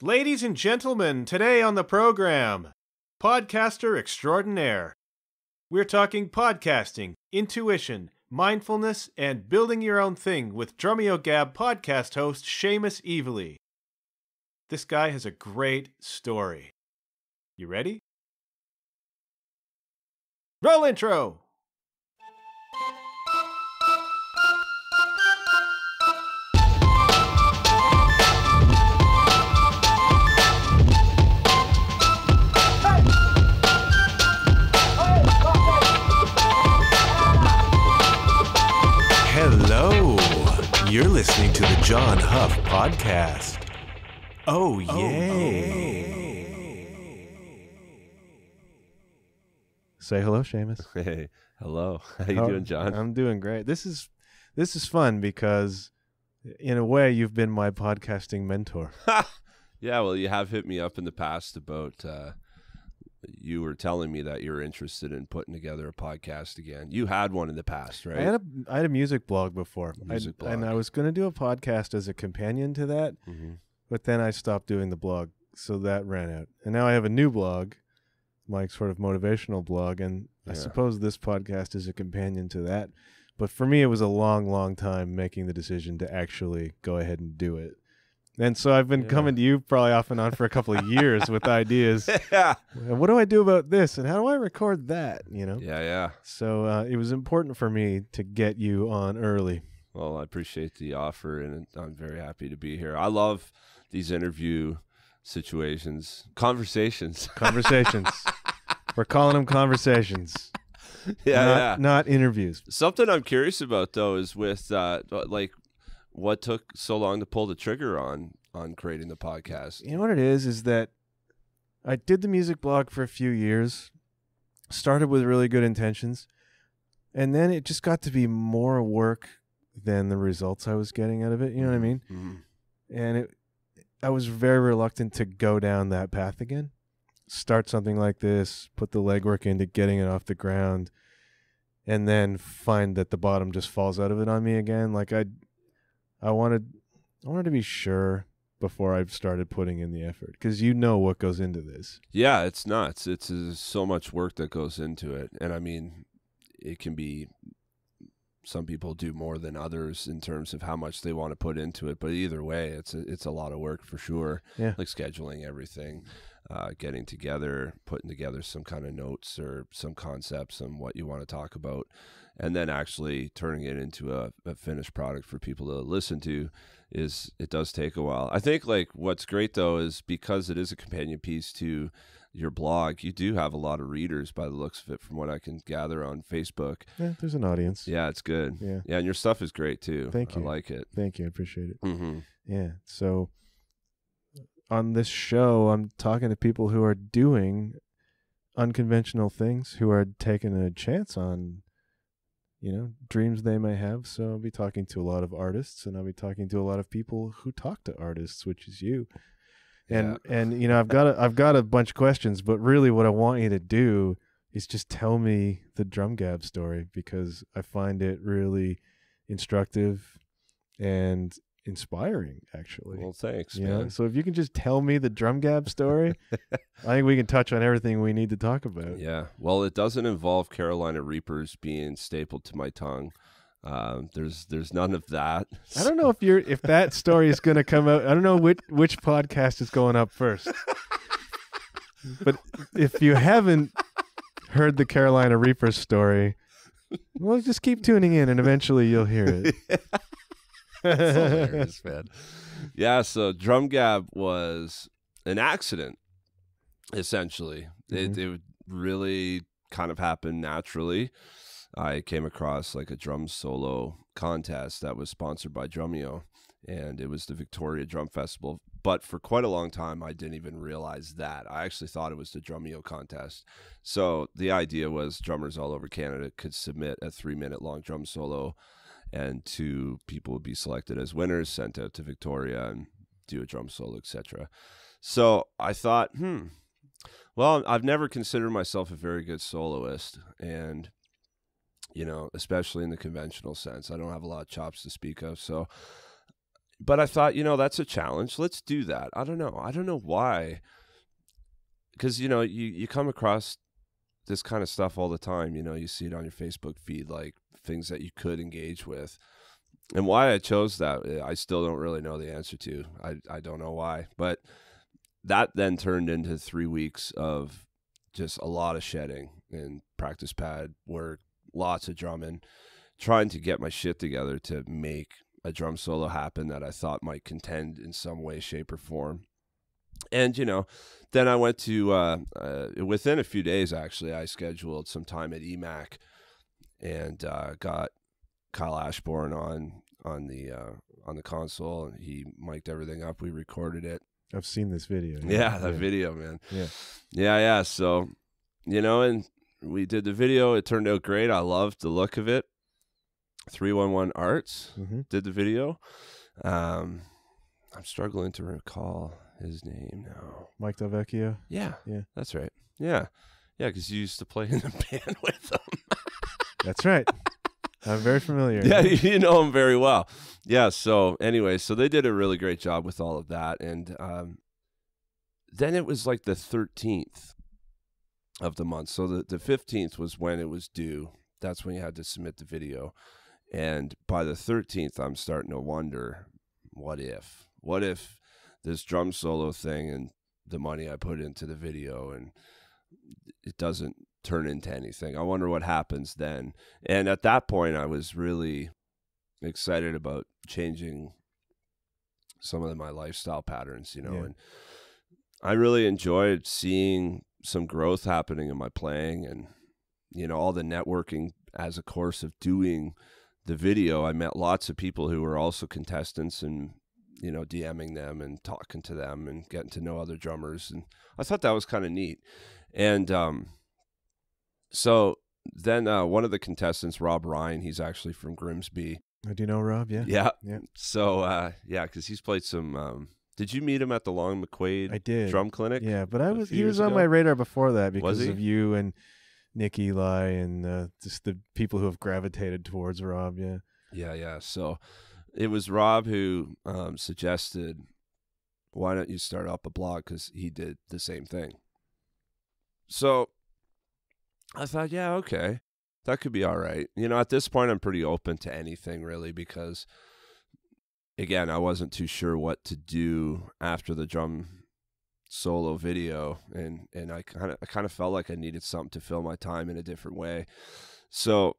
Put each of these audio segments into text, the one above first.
Ladies and gentlemen, today on the program, podcaster extraordinaire. We're talking podcasting, intuition, mindfulness, and building your own thing with DrumEyo podcast host Seamus Evely. This guy has a great story. You ready? Roll intro! Hello, you're listening to the John Huff Podcast. Oh, yay. Say hello, Seamus. Hey, hello. How you doing, John? I'm doing great. This is fun because, in a way, you've been my podcasting mentor. Yeah, well, you have hit me up in the past about, you were telling me that you're interested in putting together a podcast again. You had one in the past, right? I had a music blog before. Music blog. And I was going to do a podcast as a companion to that, but then I stopped doing the blog, so that ran out. And now I have a new blog, my sort of motivational blog, and I suppose this podcast is a companion to that. But for me, it was a long, long time making the decision to actually go ahead and do it. And so I've been coming to you probably off and on for a couple of years with ideas. Yeah. What do I do about this? And how do I record that? You know? Yeah. So it was important for me to get you on early. Well, I appreciate the offer, and I'm very happy to be here. I love these interview situations. Conversations. We're calling them conversations. Not interviews. Something I'm curious about, though, is with, what took so long to pull the trigger on creating the podcast? You know what it is that I did the music blog for a few years, started with really good intentions, and then it just got to be more work than the results I was getting out of it. You know what I mean? Mm-hmm. And I was very reluctant to go down that path again. Start something like this, put the legwork into getting it off the ground, and then find that the bottom just falls out of it on me again. Like I wanted to be sure before I started putting in the effort, because you know what goes into this. Yeah, it's nuts. It's so much work that goes into it, and I mean, it can be. Some people do more than others in terms of how much they want to put into it, but either way, it's a lot of work for sure. Yeah, like scheduling everything, getting together, putting together some kind of notes or some concepts on what you want to talk about, and then actually turning it into a finished product for people to listen to. It does take a while. I think like what's great though is because it is a companion piece to your blog, you do have a lot of readers by the looks of it, from what I can gather on Facebook. Yeah, there's an audience. Yeah, it's good. Yeah, and your stuff is great too. Thank you. I like it. Thank you. I appreciate it. Mm-hmm. Yeah. So on this show, I'm talking to people who are doing unconventional things, who are taking a chance on, dreams they may have. So I'll be talking to a lot of artists, and I'll be talking to a lot of people who talk to artists, which is you. And I've got a bunch of questions, but really what I want you to do is just tell me the DrumGAB story, because I find it really instructive and inspiring, actually. Well, thanks, man. So if you can just tell me the DrumGAB story, I think we can touch on everything we need to talk about. Yeah. Well, it doesn't involve Carolina Reapers being stapled to my tongue. There's none of that. I don't know if that story is going to come out. I don't know which podcast is going up first. But if you haven't heard the Carolina Reapers story, well, just keep tuning in, and eventually you'll hear it. That's hilarious, man. Yeah, so DrumGAB was an accident, essentially. It really kind of happened naturally. I came across like a drum solo contest that was sponsored by Drumeo, and it was the Victoria Drum Festival. But for quite a long time, I didn't even realize that. I actually thought it was the Drumeo contest. So the idea was drummers all over Canada could submit a 3-minute long drum solo, and 2 people would be selected as winners, sent out to Victoria, and do a drum solo, etc. So I thought, well, I've never considered myself a very good soloist, and especially in the conventional sense, I don't have a lot of chops to speak of. So But I thought, that's a challenge. Let's do that. I don't know why. Because, you come across this kind of stuff all the time. You see it on your Facebook feed, like things that you could engage with. And why I chose that, I still don't really know the answer to. I don't know why. But that then turned into 3 weeks of just a lot of shedding and practice pad work, lots of drumming, trying to get my shit together to make a drum solo happen that I thought might contend in some way, shape, or form. And, then I went to, within a few days, actually, I scheduled some time at EMAC and got Kyle Ashbourne on the console, and he mic'd everything up. We recorded it. I've seen this video. Yeah, that video, man. Yeah. So, and we did the video. It turned out great. I loved the look of it. 311 Arts did the video. I'm struggling to recall his name now. Mike Del Vecchio? Yeah, that's right. Yeah, because you used to play in the band with him. That's right. I'm very familiar. Yeah, you know him very well. Yeah, so anyway, so they did a really great job with all of that. And then it was like the 13th of the month. So the 15th was when it was due. That's when you had to submit the video. And by the 13th, I'm starting to wonder, what if this drum solo thing and the money I put into the video and it doesn't turn into anything? I wonder what happens then. And at that point, I was really excited about changing some of my lifestyle patterns, and I really enjoyed seeing some growth happening in my playing and, all the networking as a course of doing the video. I met lots of people who were also contestants and, DMing them and talking to them and getting to know other drummers. And I thought that was kind of neat. And so then one of the contestants, Rob Ryan, he's actually from Grimsby. Do you know Rob? Yeah. Yeah. So, because he's played some... did you meet him at the Long McQuaid I did. Drum Clinic? Yeah, but he was on my radar before that because of you and Nick Eli and just the people who have gravitated towards Rob. Yeah. So it was Rob who suggested, why don't you start up a blog? Because he did the same thing. So I thought, yeah, okay, that could be all right. At this point, I'm pretty open to anything, really, because, again, I wasn't too sure what to do after the drum solo video, and I kind of felt like I needed something to fill my time in a different way. So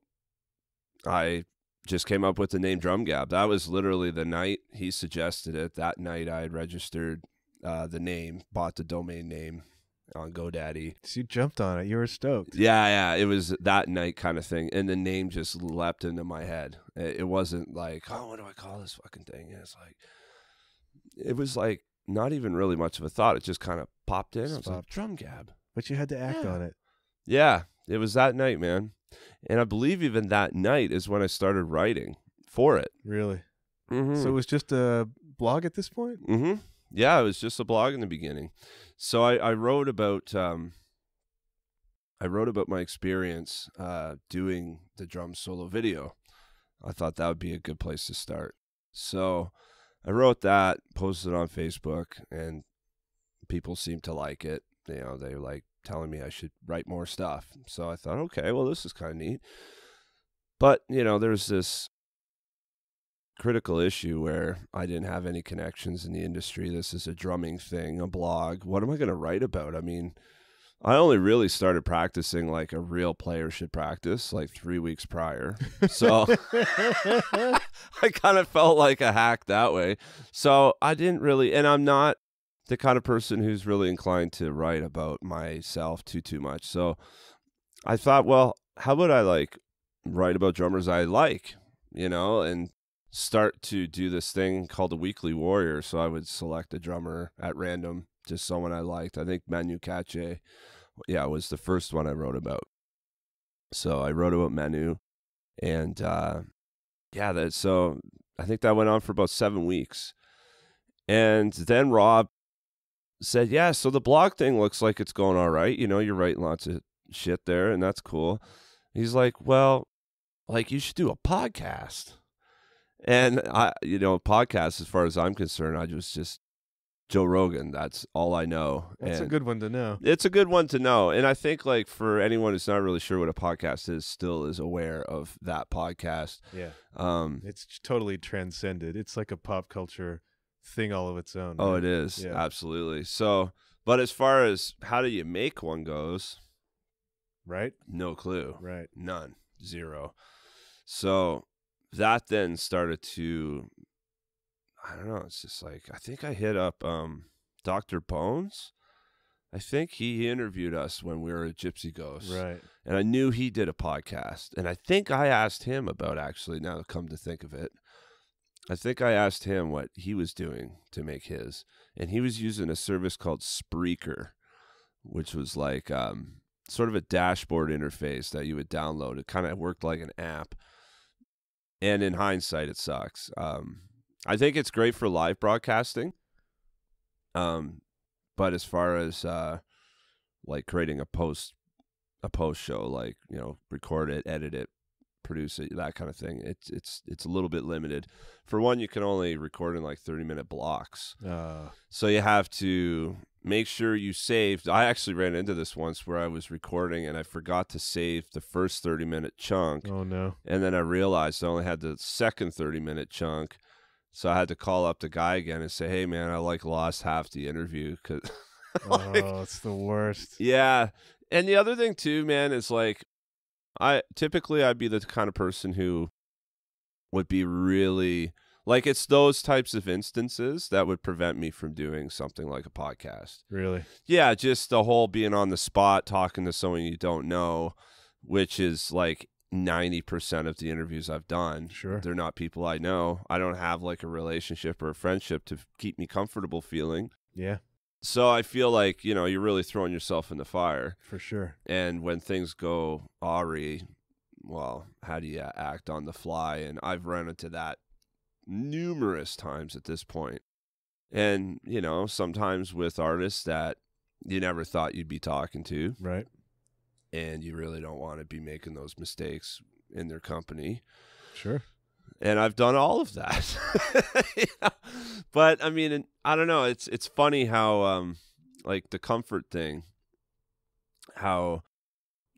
I just came up with the name DrumGAB. That was literally the night he suggested it. That night I had registered the name, bought the domain name on GoDaddy. So you jumped on it. You were stoked. Yeah. It was that night kind of thing. And the name just leapt into my head. It wasn't like, oh, what do I call this fucking thing? And it was like not even really much of a thought. It just kind of popped in. I was like, DrumGAB. But you had to act on it. Yeah. It was that night, man. And I believe even that night is when I started writing for it. Really? Mm-hmm. So it was just a blog at this point? Mm-hmm. Yeah, it was just a blog in the beginning. So I wrote about my experience doing the drum solo video. I thought that would be a good place to start. So I wrote that, posted it on Facebook, and people seemed to like it. They were like telling me I should write more stuff. So I thought, okay, well, this is kind of neat. But, there's this critical issue where I didn't have any connections in the industry. This is a drumming thing, a blog. What am I going to write about? I mean, I only really started practicing like a real player should practice like 3 weeks prior. So I kind of felt like a hack that way. So I didn't really, and I'm not the kind of person who's really inclined to write about myself too much. So I thought, well, how about I like write about drummers I like, and start to do this thing called the Weekly Warrior. So I would select a drummer at random, just someone I liked. I think Manu Katché, was the first one I wrote about. So I wrote about Manu, and so I think that went on for about 7 weeks. And then Rob said, yeah, so the blog thing looks like it's going all right. You're writing lots of shit there, and that's cool. He's like, well, like, you should do a podcast. And podcasts, as far as I'm concerned, I was just Joe Rogan. That's all I know. That's a good one to know. It's a good one to know. And I think, like, for anyone who's not really sure what a podcast is, still is aware of that podcast. Yeah. It's totally transcended. It's like a pop culture thing all of its own. Oh, right? it is. Yeah. Absolutely. So, but as far as how do you make one goes, right? No clue. Right. None. Zero. So that then started to, I don't know, it's just like, I think I hit up Dr. Bones. I think he interviewed us when we were at Gypsy Ghost. Right. And I knew he did a podcast. And I think I asked him about, actually, now come to think of it, I think I asked him what he was doing to make his. And he was using a service called Spreaker, which was like sort of a dashboard interface that you would download. It kind of worked like an app. And in hindsight, it sucks. I think it's great for live broadcasting. But as far as like creating a post show, like, record it, edit it, produce it, that kind of thing, it's a little bit limited. For one, you can only record in like 30-minute blocks. So you have to make sure you saved. I actually ran into this once where I was recording and I forgot to save the first 30-minute chunk. Oh no. And then I realized I only had the second 30-minute chunk. So I had to call up the guy again and say, hey, man, I lost half the interview. Cause it's the worst. Yeah. And the other thing, too, man, is like, I'd be the kind of person who would be really, like, it's those types of instances that would prevent me from doing something like a podcast. Really? Yeah, just the whole being on the spot, talking to someone you don't know, which is like 90% of the interviews I've done. Sure. They're not people I know. I don't have like a relationship or a friendship to keep me comfortable feeling. Yeah. So I feel like, you're really throwing yourself in the fire. For sure. And when things go awry, well, how do you act on the fly? And I've run into that numerous times at this point. And, sometimes with artists that you never thought you'd be talking to. Right. And you really don't want to be making those mistakes in their company. Sure. And I've done all of that. Yeah. But I mean, I don't know. It's funny how, like the comfort thing, how,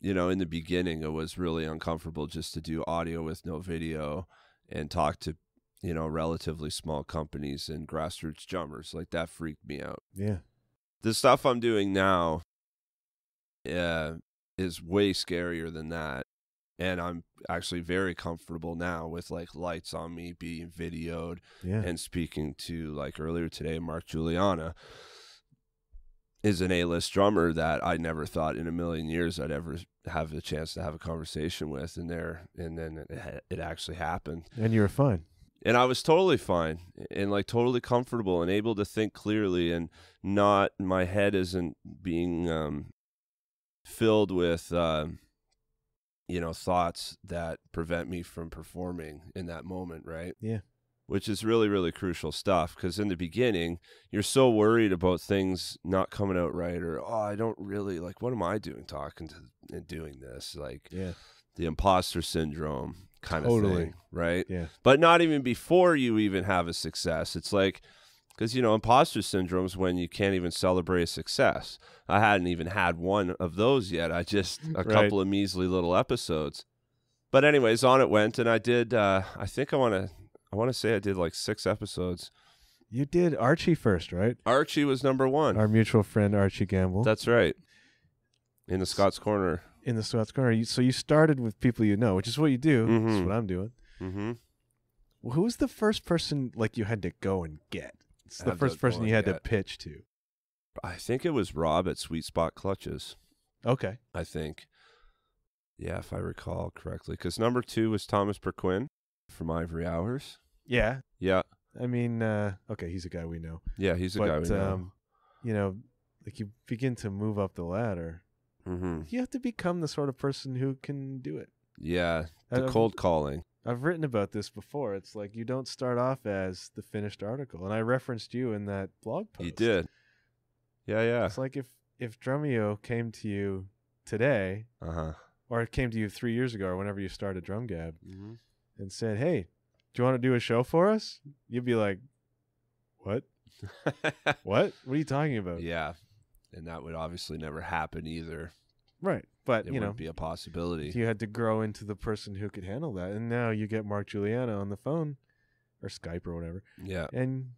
in the beginning it was really uncomfortable just to do audio with no video and talk to, relatively small companies and grassroots drummers. Like that freaked me out. Yeah. The stuff I'm doing now, is way scarier than that. And I'm actually very comfortable now with like lights on me being videoed and speaking to, like earlier today, Mark Juliana is an A-list drummer that I never thought in a million years I'd ever have a chance to have a conversation with. And then it actually happened. And you were fine. And I was totally fine and like totally comfortable and able to think clearly, and not, my head isn't being filled with thoughts that prevent me from performing in that moment, right? Yeah. Which is really, really crucial stuff, because in the beginning, you're so worried about things not coming out right, or, I don't really, like, what am I doing talking to and doing this? Like, the imposter syndrome kind of thing, right? Yeah. But not even before you even have a success. It's like, because, imposter syndrome is when you can't even celebrate a success. I hadn't even had one of those yet. I just, a couple of measly little episodes. But anyways, on it went, and I did, I think I want to say I did like 6 episodes. You did Archie first, right? Archie was number 1. Our mutual friend, Archie Gamble. That's right. In the Scots Corner. In the Scots Corner. So you started with people you know, which is what you do. Mm-hmm. That's what I'm doing. Mm-hmm. Well, who was the first person like you had to go and get? It's the first person you had to pitch to. I think it was Rob at Sweet Spot Clutches. Okay. I think. Yeah, if I recall correctly. Because number 2 was Thomas Perquin from Ivory Hours. Yeah. Yeah. I mean, okay, he's a guy we know. Yeah, he's a guy we know. Like you begin to move up the ladder. Mm-hmm. You have to become the sort of person who can do it. Yeah, cold calling. I've written about this before. It's like you don't start off as the finished article. And I referenced you in that blog post. You did. Yeah. It's like if Drumeo came to you today, or it came to you 3 years ago or whenever you started DrumGAB, mm-hmm. and said, hey, do you want to do a show for us? You'd be like, what? What are you talking about? Yeah. And that would obviously never happen either. Right. But, It wouldn't be a possibility. you had to grow into the person who could handle that. And now you get Mark Juliana on the phone or Skype or whatever. Yeah. And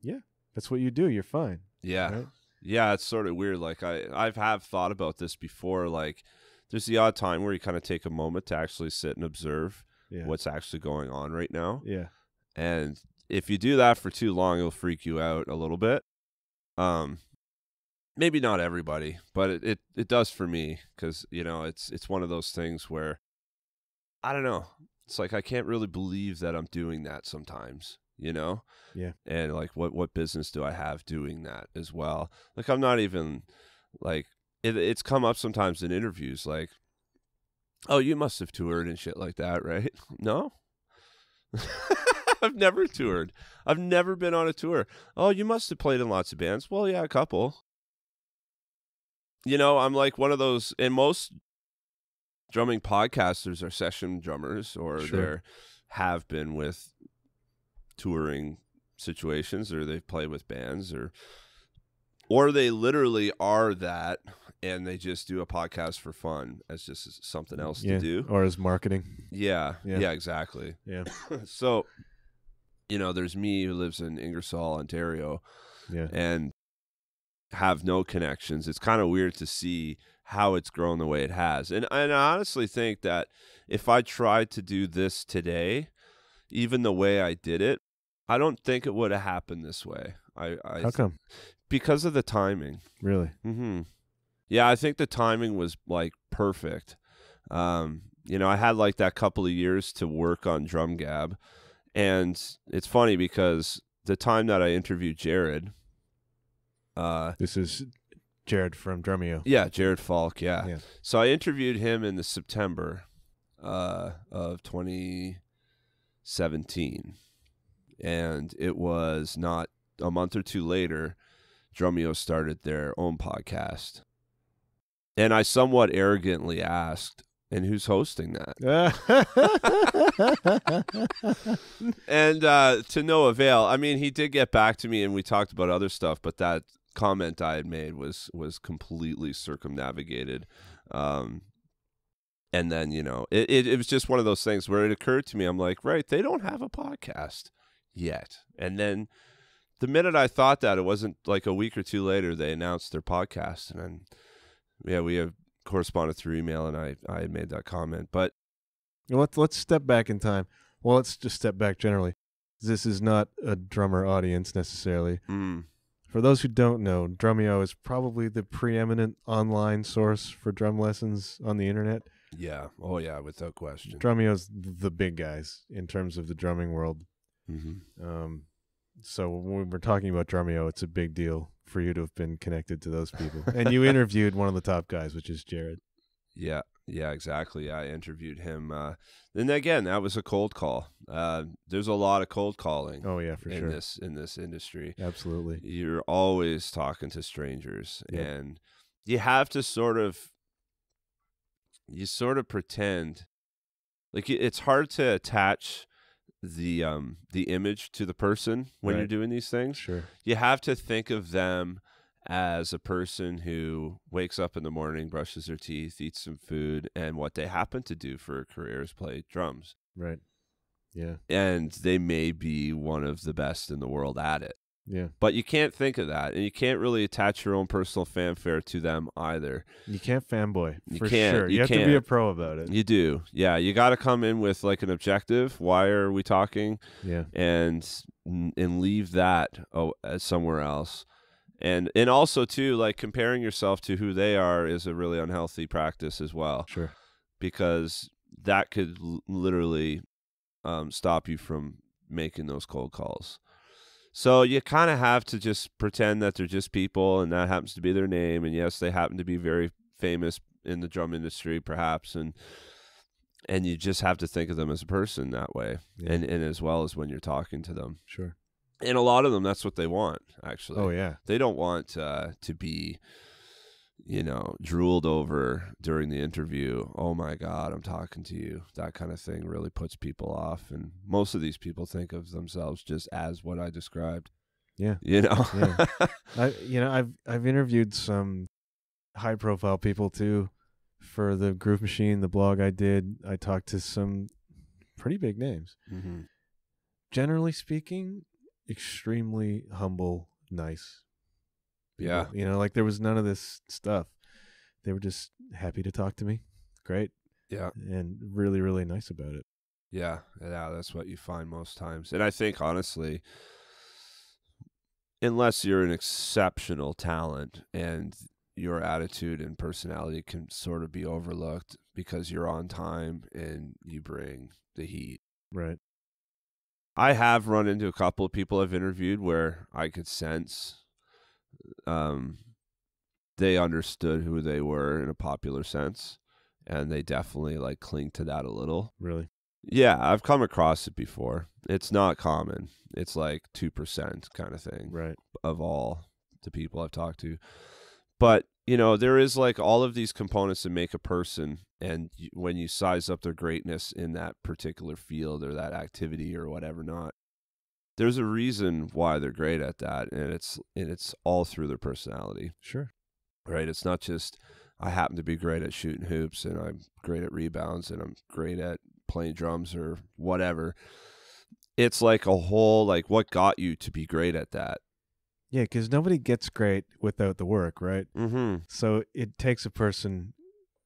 yeah, that's what you do. You're fine. Yeah. Right? Yeah, it's sort of weird. Like I have thought about this before. Like there's the odd time where you kind of take a moment to actually sit and observe what's actually going on right now. Yeah. And if you do that for too long, it'll freak you out a little bit. Maybe not everybody, but it does for me, because it's one of those things where I don't know. It's like I can't really believe that I'm doing that sometimes. Yeah. And like what business do I have doing that as well? Like I'm not even like it's come up sometimes in interviews, like, oh, you must have toured and shit like that, right? No. I've never toured. I've never been on a tour. Oh, you must have played in lots of bands. Well, yeah, a couple. I'm like one of those, and most drumming podcasters are session drummers, or they have been with touring situations, or they've played with bands, or they literally are that, and they just do a podcast for fun as just something else to do, or as marketing. Yeah, exactly. Yeah. So, there's me who lives in Ingersoll, Ontario, and have no connections. It's kind of weird to see how it's grown the way it has, and I honestly think that if I tried to do this today, even the way I did it, I don't think it would have happened this way. How come? Because of the timing. Really? Mm-hmm. Yeah, I think the timing was like perfect. I had like that couple of years to work on DrumGAB, and it's funny because the time that I interviewed Jared, this is Jared from Drumeo. Yeah, Jared Faulk. Yeah. So I interviewed him in the September of 2017. And it was not a month or two later, Drumeo started their own podcast. And I somewhat arrogantly asked, and who's hosting that? And to no avail. I mean, he did get back to me and we talked about other stuff, but that comment I had made was completely circumnavigated. And then, it was just one of those things where it occurred to me, I'm like, right, they don't have a podcast yet. And then the minute I thought that, it wasn't like a week or two later, they announced their podcast. And then, we have corresponded through email, and I had made that comment. But let's step back in time. Well, let's just step back generally. This is not a drummer audience necessarily. For those who don't know, Drumeo is probably the preeminent online source for drum lessons on the internet. Yeah. Oh, yeah, without question. Drumeo's the big guys in terms of the drumming world. Mm-hmm. So when we're talking about Drumeo, it's a big deal for you to have been connected to those people. And you interviewed one of the top guys, which is Jared. Yeah, exactly. I interviewed him. And again, that was a cold call. There's a lot of cold calling. Oh yeah, for sure. In this industry. Absolutely. You're always talking to strangers, and you have to sort of pretend like it's hard to attach the image to the person when you're doing these things. Sure. You have to think of them as a person who wakes up in the morning, brushes their teeth, eats some food, and what they happen to do for a career is play drums. Right. Yeah. And they may be one of the best in the world at it. Yeah. But you can't think of that, and you can't really attach your own personal fanfare to them either. You can't fanboy, for can't, sure. You have to be a pro about it. You do. Yeah, you got to come in with like an objective. Why are we talking? Yeah. And leave that somewhere else. And also, too, like comparing yourself to who they are is a really unhealthy practice as well. Sure. Because that could literally stop you from making those cold calls. So you kind of have to just pretend that they're just people, and that happens to be their name. And yes, they happen to be very famous in the drum industry, perhaps. And you just have to think of them as a person that way, and as well as when you're talking to them. Sure. And a lot of them, that's what they want, actually. Oh, yeah. They don't want to be, you know, drooled over during the interview. Oh my God, I'm talking to you. That kind of thing really puts people off. And most of these people think of themselves just as what I described. Yeah. You know? Yeah. I've interviewed some high profile people too for the Groove Machine, the blog I did. I talked to some pretty big names. Mm-hmm. Generally speaking, extremely humble, nice people. Yeah. You know, like there was none of this stuff. They were just happy to talk to me. Great. Yeah. And really, really nice about it. Yeah. Yeah. That's what you find most times. And I think, honestly, unless you're an exceptional talent and your attitude and personality can sort of be overlooked because you're on time and you bring the heat. Right. I have run into a couple of people I've interviewed where I could sense they understood who they were in a popular sense, and they definitely like cling to that a little. Really? Yeah, I've come across it before. It's not common. It's like 2% kind of thing, right, of all the people I've talked to. But, you know, there is like all of these components that make a person, and when you size up their greatness in that particular field or that activity or whatever not, there's a reason why they're great at that, and it's all through their personality. Sure. Right? It's not just I happen to be great at shooting hoops and I'm great at rebounds and I'm great at playing drums or whatever. It's like a whole, like, what got you to be great at that? Yeah, because nobody gets great without the work, right? Mm-hmm. So it takes a person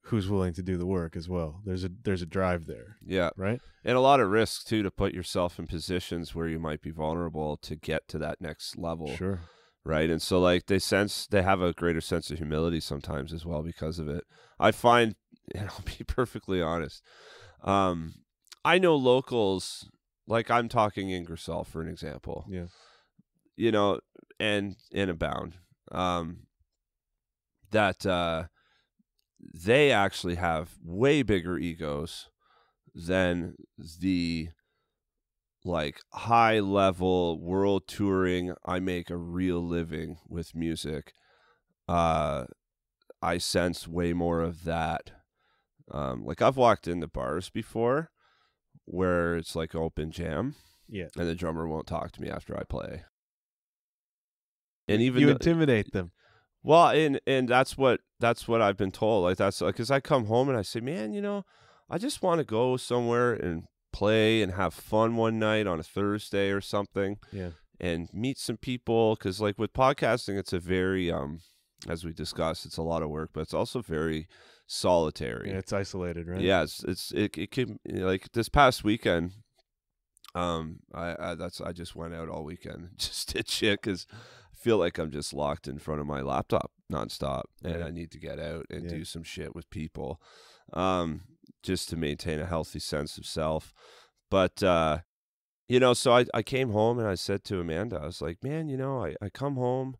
who's willing to do the work as well. There's a drive there. Yeah. Right? And a lot of risk, too, to put yourself in positions where you might be vulnerable to get to that next level. Sure. Right. And so, like, they have a greater sense of humility sometimes as well because of it. I find, and I'll be perfectly honest, I know locals, like I'm talking Ingersoll, for an example. Yeah. You know, and in Abound, that they actually have way bigger egos than the like high level world touring. I make a real living with music. I sense way more of that. Like I've walked into bars before where it's like open jam. Yeah. And the drummer won't talk to me after I play. And even you intimidate them. Well, and that's what I've been told. Like that's like, cause I come home and I say, man, you know, I just want to go somewhere and play and have fun one night on a Thursday or something. Yeah. And meet some people. Cause like with podcasting, it's a very, as we discussed, it's a lot of work, but it's also very solitary. Yeah, it's isolated, right? Yeah. It can, like this past weekend, I just went out all weekend, just did shit. Cause I feel like I'm just locked in front of my laptop nonstop, and I need to get out and do some shit with people, just to maintain a healthy sense of self. But, you know, so I came home and I said to Amanda, I was like, man, you know, I come home.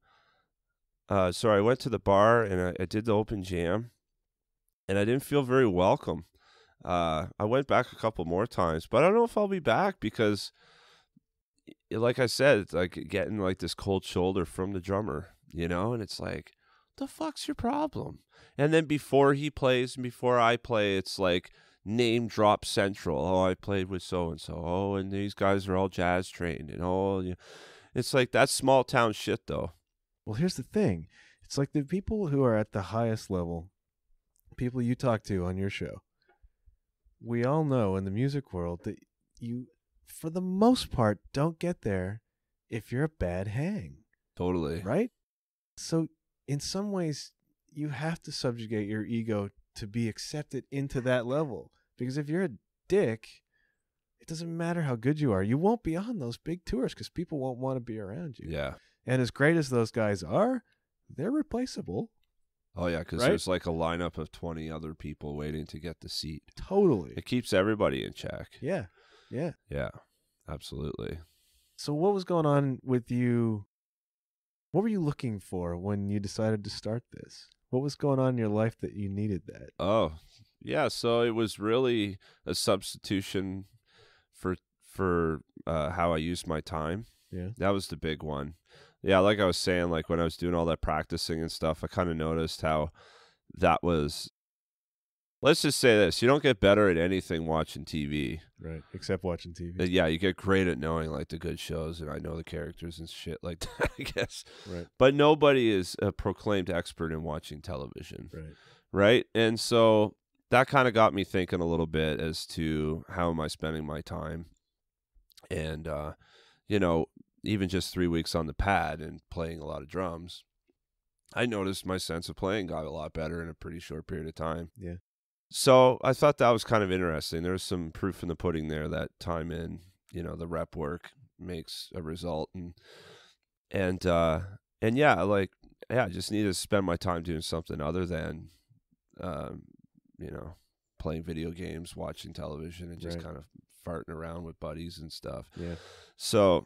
So I went to the bar and I did the open jam, and I didn't feel very welcome. I went back a couple more times, but I don't know if I'll be back because, like I said, it's like getting like this cold shoulder from the drummer, you know, and it's like, the fuck's your problem? And then before he plays and before I play, it's like name drop central. Oh, I played with so and so. Oh, and these guys are all jazz trained, and it's like that's small town shit though. Well, here's the thing. It's like the people who are at the highest level, people you talk to on your show. We all know in the music world that you, for the most part, don't get there if you're a bad hang. Totally. Right? So in some ways, you have to subjugate your ego to be accepted into that level. Because if you're a dick, it doesn't matter how good you are. You won't be on those big tours because people won't want to be around you. Yeah. And as great as those guys are, they're replaceable. Oh, yeah, because there's like a lineup of 20 other people waiting to get the seat. Totally. It keeps everybody in check. Yeah. Yeah. Yeah, absolutely. So what was going on with you? What were you looking for when you decided to start this? What was going on in your life that you needed that? Oh, yeah. So it was really a substitution for how I used my time. Yeah. That was the big one. Yeah, like I was saying, like when I was doing all that practicing and stuff, I kind of noticed how that was, let's just say this, you don't get better at anything watching TV. Right, except watching TV. Yeah, you get great at knowing like the good shows, and I know the characters and shit like that, I guess. Right. But nobody is a proclaimed expert in watching television. Right. Right? And so that kind of got me thinking a little bit as to how am I spending my time. And, you know, even just 3 weeks on the pad and playing a lot of drums, I noticed my sense of playing got a lot better in a pretty short period of time. Yeah. So I thought that was kind of interesting. There's some proof in the pudding there that time in, you know, the rep work makes a result. And yeah, like, yeah, I just need to spend my time doing something other than, you know, playing video games, watching television, and just kind of farting around with buddies and stuff. Yeah. So,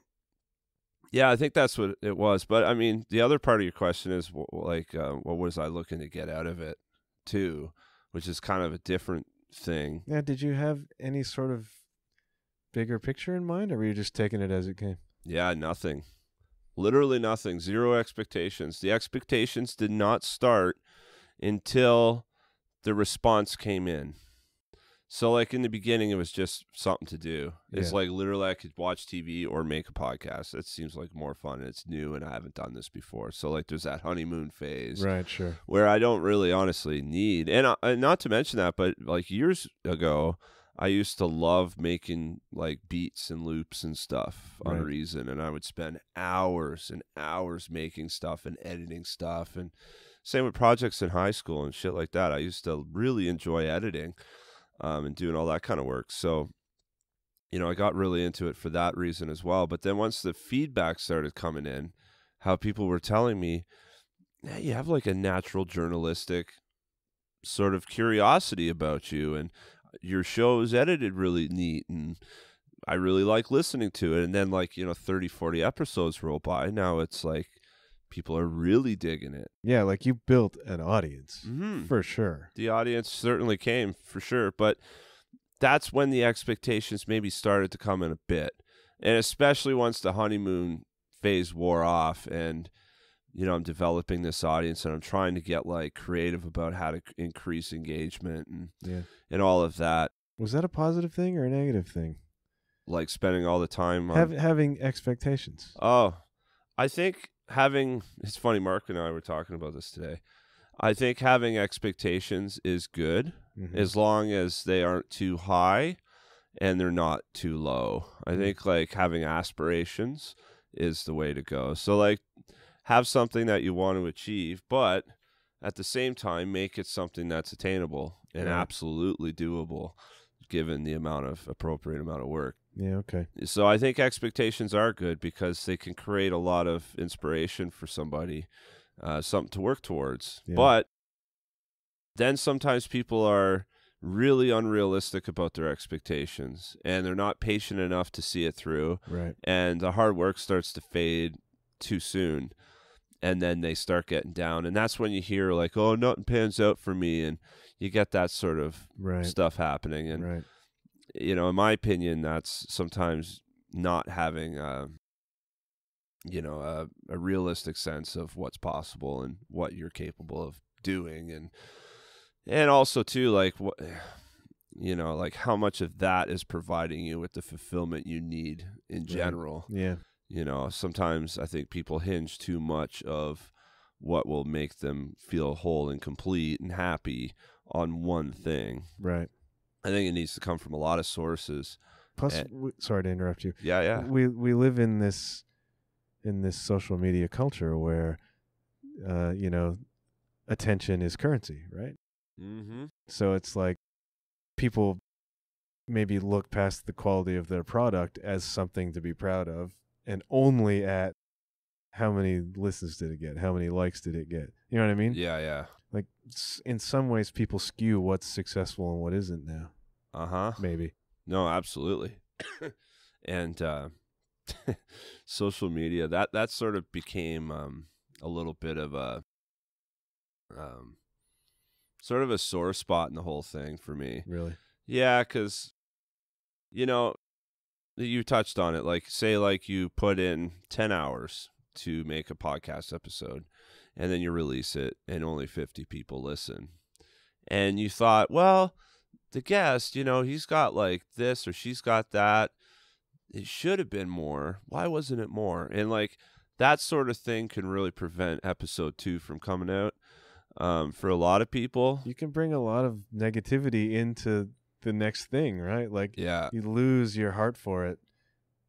yeah, I think that's what it was. But I mean, the other part of your question is like, what was I looking to get out of it too, which is kind of a different thing. Yeah. Did you have any sort of bigger picture in mind, or were you just taking it as it came? Yeah, nothing. Literally nothing. Zero expectations. The expectations did not start until the response came in. So, like, in the beginning, it was just something to do. It's like, literally, I could watch TV or make a podcast. It seems like more fun, and it's new, and I haven't done this before. So, like, there's that honeymoon phase. Right, sure. Where I don't really honestly need, and not to mention that, but, like, years ago, I used to love making, like, beats and loops and stuff on Reason, and I would spend hours and hours making stuff and editing stuff, and same with projects in high school and shit like that. I used to really enjoy editing. And doing all that kind of work. So, you know, I got really into it for that reason as well. But then once the feedback started coming in, how people were telling me, hey, you have like a natural journalistic sort of curiosity about you, and your show is edited really neat, and I really like listening to it. And then, like, you know, 30, 40 episodes roll by. Now it's like people are really digging it. Yeah, like you built an audience, for sure. The audience certainly came, for sure. But that's when the expectations maybe started to come in a bit. And especially once the honeymoon phase wore off and, you know, I'm developing this audience and I'm trying to get, like, creative about how to increase engagement and all of that. Was that a positive thing or a negative thing? Like spending all the time on... having expectations. Oh, I think... it's funny, Mark and I were talking about this today. I think having expectations is good as long as they aren't too high and they're not too low. I think, like, having aspirations is the way to go. So, like, have something that you want to achieve, but at the same time, make it something that's attainable and absolutely doable given the appropriate amount of work. Yeah, okay. So I think expectations are good because they can create a lot of inspiration for somebody, something to work towards. Yeah. But then sometimes people are really unrealistic about their expectations, and they're not patient enough to see it through. Right. And the hard work starts to fade too soon, and then they start getting down. And that's when you hear, like, oh, nothing pans out for me, and you get that sort of stuff happening. And you know, in my opinion, that's sometimes not having, you know, a realistic sense of what's possible and what you're capable of doing. And also, too, like, what, you know, like how much of that is providing you with the fulfillment you need in general. Yeah. You know, sometimes I think people hinge too much of what will make them feel whole and complete and happy on one thing. Right. I think it needs to come from a lot of sources. Plus, sorry to interrupt you. Yeah. We live in this social media culture where, you know, attention is currency, right? Mm-hmm. So it's like people maybe look past the quality of their product as something to be proud of, and only at how many listens did it get, how many likes did it get. You know what I mean? Yeah. Like, in some ways, people skew what's successful and what isn't now. Maybe. No, absolutely. And social media, that sort of became a little bit of a sort of a sore spot in the whole thing for me. Really? Yeah, because, you know, you touched on it. Like, say, like, you put in 10 hours to make a podcast episode, and then you release it and only 50 people listen. And you thought, well, the guest, you know, he's got like this or she's got that. It should have been more. Why wasn't it more? And like that sort of thing can really prevent episode 2 from coming out. For a lot of people, you can bring a lot of negativity into the next thing, right? Like, yeah, you lose your heart for it,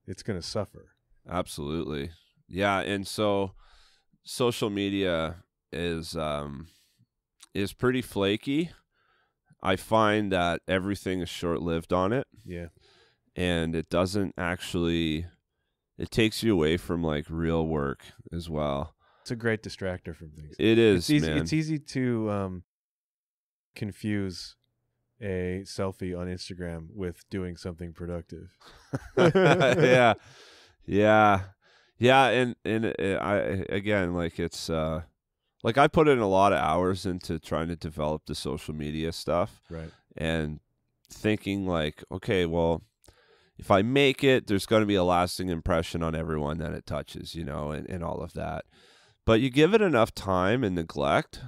it's going to suffer. Absolutely. Yeah. And so social media is pretty flaky. I find that everything is short-lived on it. Yeah. And it doesn't actually, it takes you away from like real work as well. It's a great distractor from things. It is, it's easy, man. It's easy to confuse a selfie on Instagram with doing something productive. Yeah. Yeah. Yeah. And I, again, like it's, like I put in a lot of hours into trying to develop the social media stuff. Right. And thinking like, okay, well, if I make it, there's going to be a lasting impression on everyone that it touches, you know, and all of that. But you give it enough time and neglect,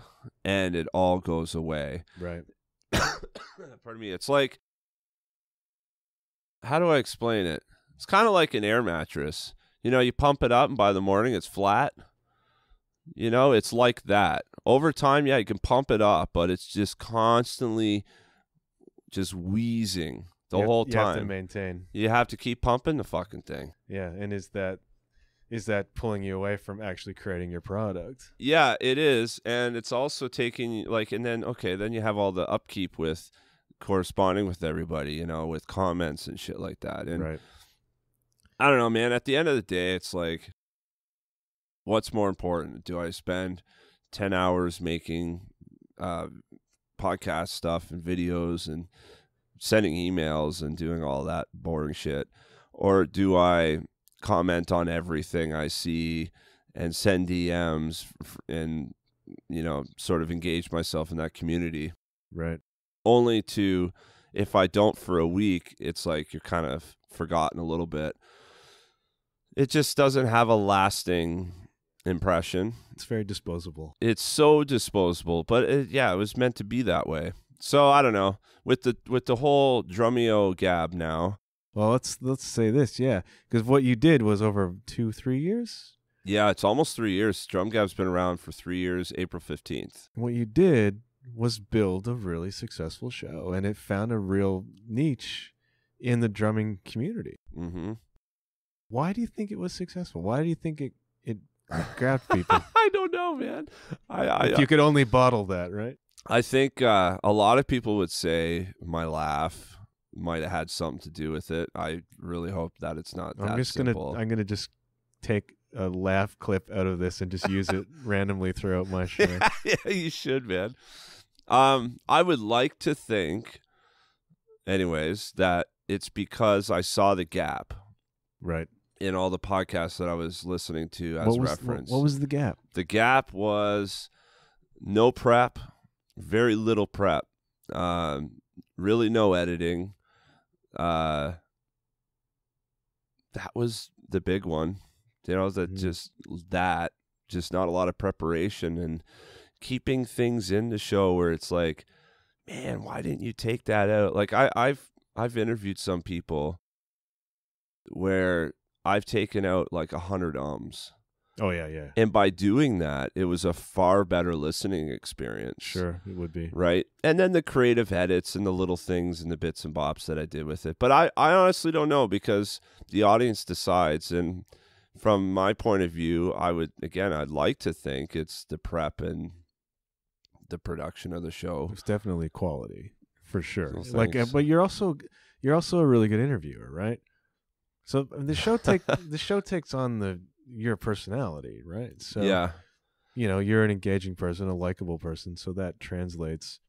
and it all goes away. Right. Pardon me. It's like, how do I explain it? It's kind of like an air mattress. You know, you pump it up, and by the morning, it's flat. You know, it's like that. Over time, yeah, you can pump it up, but it's just constantly just wheezing the whole time. You have to maintain. You have to keep pumping the fucking thing. Yeah, and is that pulling you away from actually creating your product? Yeah, it is. And it's also taking, like, and then, okay, then you have all the upkeep with corresponding with everybody, you know, with comments and shit like that. And right. I don't know, man. At the end of the day, it's like, what's more important? Do I spend 10 hours making podcast stuff and videos and sending emails and doing all that boring shit? Or do I comment on everything I see and send DMs and, you know, sort of engage myself in that community? Right. Only to, if I don't for a week, it's like you're kind of forgotten a little bit. It just doesn't have a lasting impression. It's very disposable. It's so disposable, but it was meant to be that way. So I don't know, with the whole DrumEyo GAB now. Well, let's say this, yeah, because what you did was over 2-3 years. Yeah, it's almost 3 years. DrumGAB's been around for 3 years. April 15th. What you did was build a really successful show, and it found a real niche in the drumming community. Mm-hmm. Why do you think it was successful? Why do you think it grabbed people? I don't know, man. If you could only bottle that, right? I think a lot of people would say my laugh might have had something to do with it. I really hope that it's not that simple. I'm gonna just take a laugh clip out of this and just use it randomly throughout my show. Yeah, you should, man. I would like to think, anyways, that it's because I saw the gap. Right. In all the podcasts that I was listening to as reference. What was the gap? The gap was no prep, very little prep, really no editing. That was the big one. You know, just not a lot of preparation and keeping things in the show where it's like, man, why didn't you take that out? Like I've interviewed some people where I've taken out like 100 ums. Oh, yeah, yeah. And by doing that, it was a far better listening experience. Sure, it would be. Right? And then the creative edits and the little things and the bits and bops that I did with it. But I honestly don't know, because the audience decides. And from my point of view, I'd like to think it's the prep and the production of the show. It's definitely quality, for sure. Well, but you're also a really good interviewer, right? So the show takes on your personality, right? So yeah, you know, you're an engaging person, a likable person, so that translates.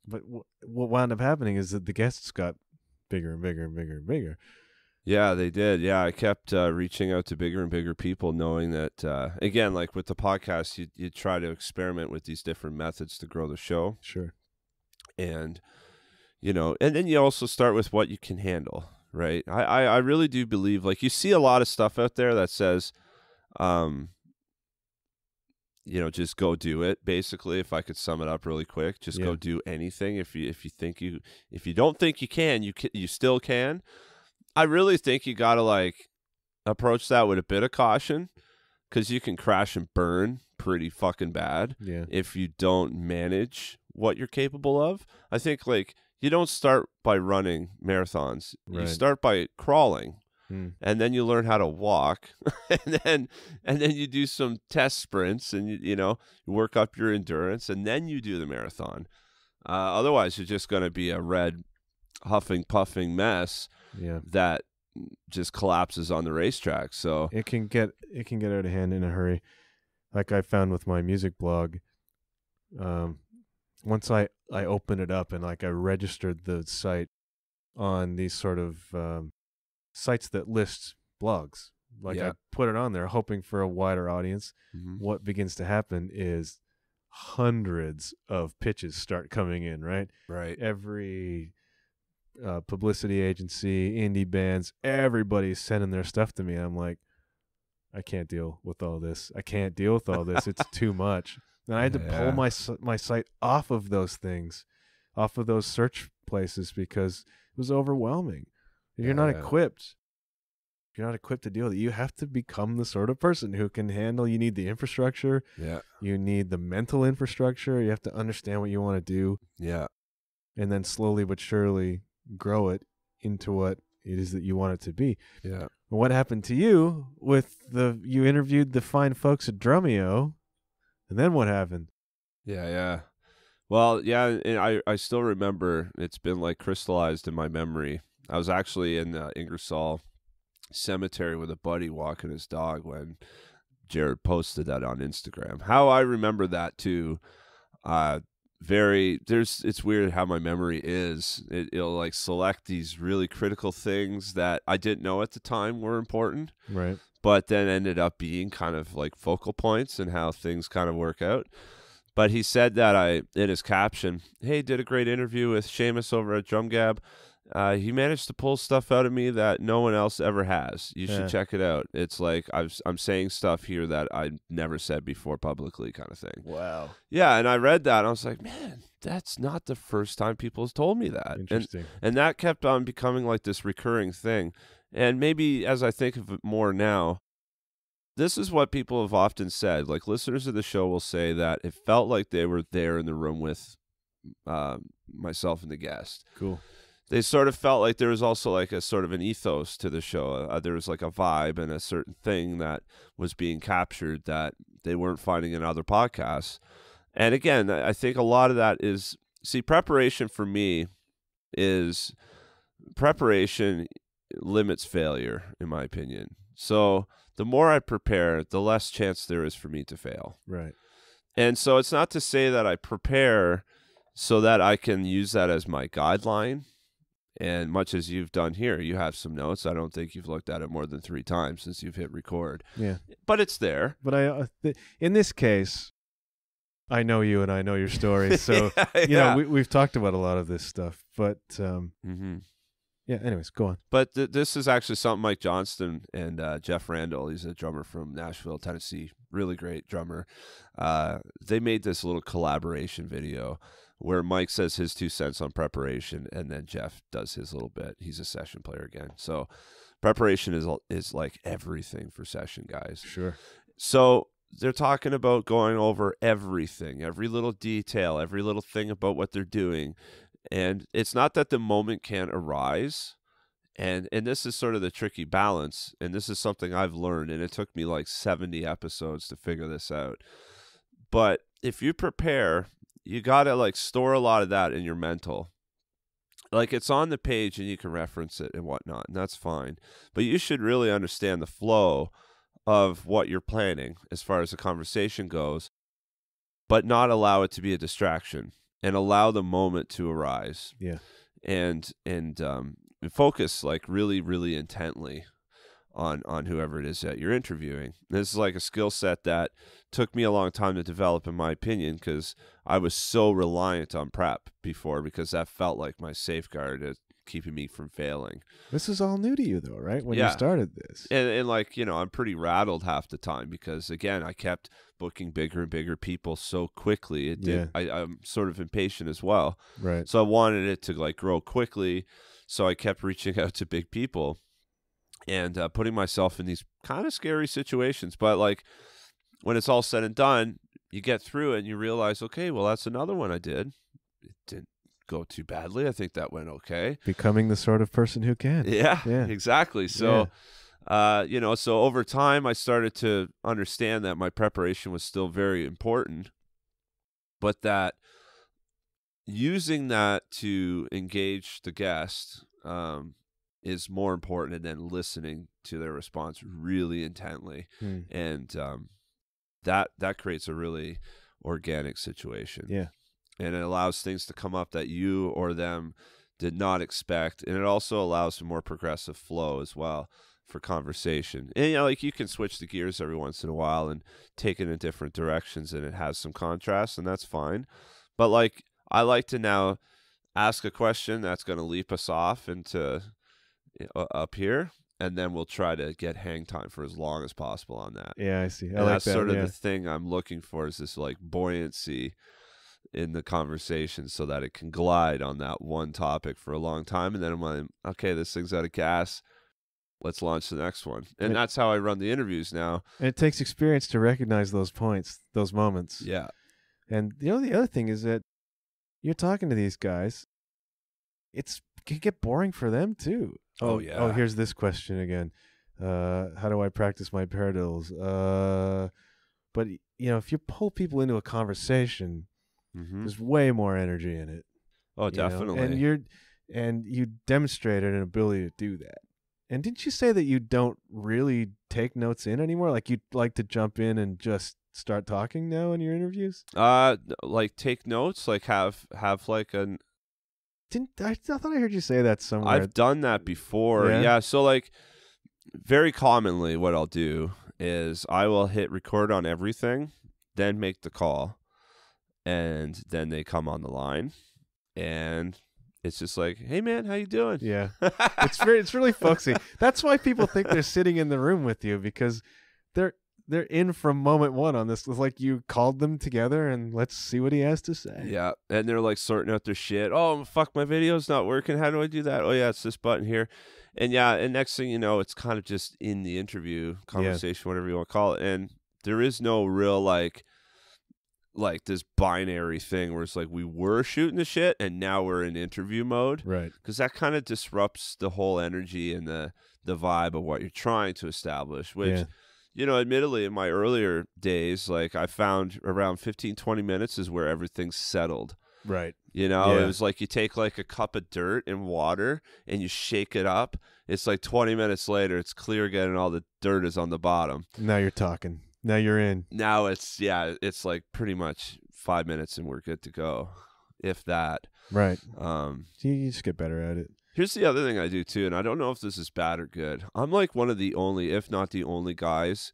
But what wound up happening is that the guests got bigger and bigger and bigger and bigger. Yeah, they did. Yeah, I kept reaching out to bigger and bigger people, knowing that again, like with the podcast, you try to experiment with these different methods to grow the show. Sure. And you know, and then you also start with what you can handle. Right. I really do believe, like, you see a lot of stuff out there that says, just go do it. Basically, if I could sum it up really quick, just go do anything. If you don't think you can, you still can. I really think you got to like approach that with a bit of caution, because you can crash and burn pretty fucking bad if you don't manage what you're capable of. I think like you don't start by running marathons. You start by crawling. And then you learn how to walk, and then you do some test sprints, and you work up your endurance, and then you do the marathon. Otherwise, you're just going to be a red, huffing, puffing mess that just collapses on the racetrack. So it can get out of hand in a hurry. Like I found with my music blog, once I opened it up and like I registered the site on these sort of sites that list blogs. Like I put it on there hoping for a wider audience. What begins to happen is hundreds of pitches start coming in, right? Every publicity agency, indie bands, everybody's sending their stuff to me. I'm like, I can't deal with all this. It's too much. And I had to pull my site off of those things, off of those search places, because it was overwhelming. You're not equipped. You're not equipped to deal with it. You have to become the sort of person who can handle. You need the infrastructure. You need the mental infrastructure. You have to understand what you want to do. And then slowly but surely grow it into what it is that you want it to be. What happened to you with you interviewed the fine folks at Drumeo, and then what happened? Well, and I still remember. It's been like crystallized in my memory. I was actually in Ingersoll Cemetery with a buddy walking his dog when Jared posted that on Instagram. How I remember that too, it's weird how my memory is. It'll like select these really critical things that I didn't know at the time were important, but then ended up being kind of like focal points and how things kind of work out. But he said that in his caption, "Hey, did a great interview with Seamus over at DrumGAB. He managed to pull stuff out of me that no one else ever has. You should check it out. It's like I'm saying stuff here that I never said before publicly," kind of thing. Wow. Yeah, and I read that, and I was like, man, that's not the first time people have told me that. Interesting. And that kept on becoming like this recurring thing. And maybe as I think of it more now, this is what people have often said. Like listeners of the show will say that it felt like they were there in the room with myself and the guest. Cool. They sort of felt like there was also like a sort of an ethos to the show. There was like a vibe and a certain thing that was being captured that they weren't finding in other podcasts. And again, I think a lot of that is, preparation for me is, preparation limits failure, in my opinion. So the more I prepare, the less chance there is for me to fail. Right. And so it's not to say that I prepare so that I can use that as my guideline. And much as you've done here, you have some notes. I don't think you've looked at it more than 3 times since you've hit record. Yeah. But it's there. But in this case, I know you and I know your story. So, you know, we've talked about a lot of this stuff. But, yeah, anyways, go on. But this is actually something Mike Johnston and Jeff Randall, he's a drummer from Nashville, Tennessee, really great drummer. They made this little collaboration video where Mike says his 2 cents on preparation, and then Jeff does his little bit. He's a session player again. So preparation is like everything for session guys. Sure. So they're talking about going over everything, every little detail, every little thing about what they're doing. And it's not that the moment can't arise. And this is sort of the tricky balance. And this is something I've learned, and it took me like 70 episodes to figure this out. But if you prepare, you got to like store a lot of that in your mental. Like it's on the page and you can reference it and whatnot, and that's fine. But you should really understand the flow of what you're planning as far as the conversation goes, but not allow it to be a distraction and allow the moment to arise. Yeah. And focus like really, really intently on whoever it is that you're interviewing. This is like a skill set that took me a long time to develop, in my opinion, because I was so reliant on prep before, because that felt like my safeguard to keeping me from failing. This is all new to you, though, right? When Yeah. you started this. And like, you know, I'm pretty rattled half the time because, again, I kept booking bigger and bigger people so quickly. I'm sort of impatient as well. Right. So I wanted it to like grow quickly. So I kept reaching out to big people and putting myself in these kind of scary situations. But like when it's all said and done, you get through it and you realize, okay, well, that's another one I did. It didn't go too badly. I think that went okay. Becoming the sort of person who can. Yeah. Exactly. So, you know, so over time I started to understand that my preparation was still very important, but that using that to engage the guest is more important than listening to their response really intently. And that creates a really organic situation. Yeah. And it allows things to come up that you or them did not expect. And it also allows a more progressive flow as well for conversation. And, you know, like you can switch the gears every once in a while and take it in different directions, and it has some contrast, and that's fine. But like, I like to now ask a question that's going to leap us off into up here, and then we'll try to get hang time for as long as possible on that. Yeah, I see. And that's sort of the thing I'm looking for, is this like buoyancy in the conversation so that it can glide on that one topic for a long time. And then I'm like, okay, this thing's out of gas. Let's launch the next one. And that's how I run the interviews now. And it takes experience to recognize those points, those moments. Yeah. And the other thing is that you're talking to these guys. It can get boring for them too. Oh yeah. Oh, here's this question again. How do I practice my paradiddles? But you know, if you pull people into a conversation, there's way more energy in it. Oh, definitely. And you demonstrated an ability to do that. And didn't you say that you don't really take notes in anymore? Like you like to jump in and just start talking now in your interviews? Like take notes, like have like an. I thought I heard you say that somewhere. I've done that before. Yeah. So like, very commonly, what I'll do is I will hit record on everything, then make the call, and then they come on the line, and it's just like, hey man, how you doing? Yeah. It's really folksy. That's why people think they're sitting in the room with you, because they're in from moment one on this. It's like you called them together and let's see what he has to say. Yeah. And they're like sorting out their shit. Oh, fuck, my video's not working. How do I do that? Oh yeah, it's this button here. And yeah, and next thing you know, it's kind of just in the interview conversation, whatever you want to call it. And there is no real like this binary thing where it's like we were shooting the shit and now we're in interview mode. Right. Because that kind of disrupts the whole energy and the vibe of what you're trying to establish, which, you know, admittedly in my earlier days, like I found around 15, 20 minutes is where everything's settled. Right. You know, it was like you take like a cup of dirt and water and you shake it up. It's like 20 minutes later, it's clear again and all the dirt is on the bottom. Now you're talking. Now you're in. Now it's like pretty much 5 minutes and we're good to go, if that. Right. You just get better at it. Here's the other thing I do too, and I don't know if this is bad or good. I'm like one of the only, if not the only guys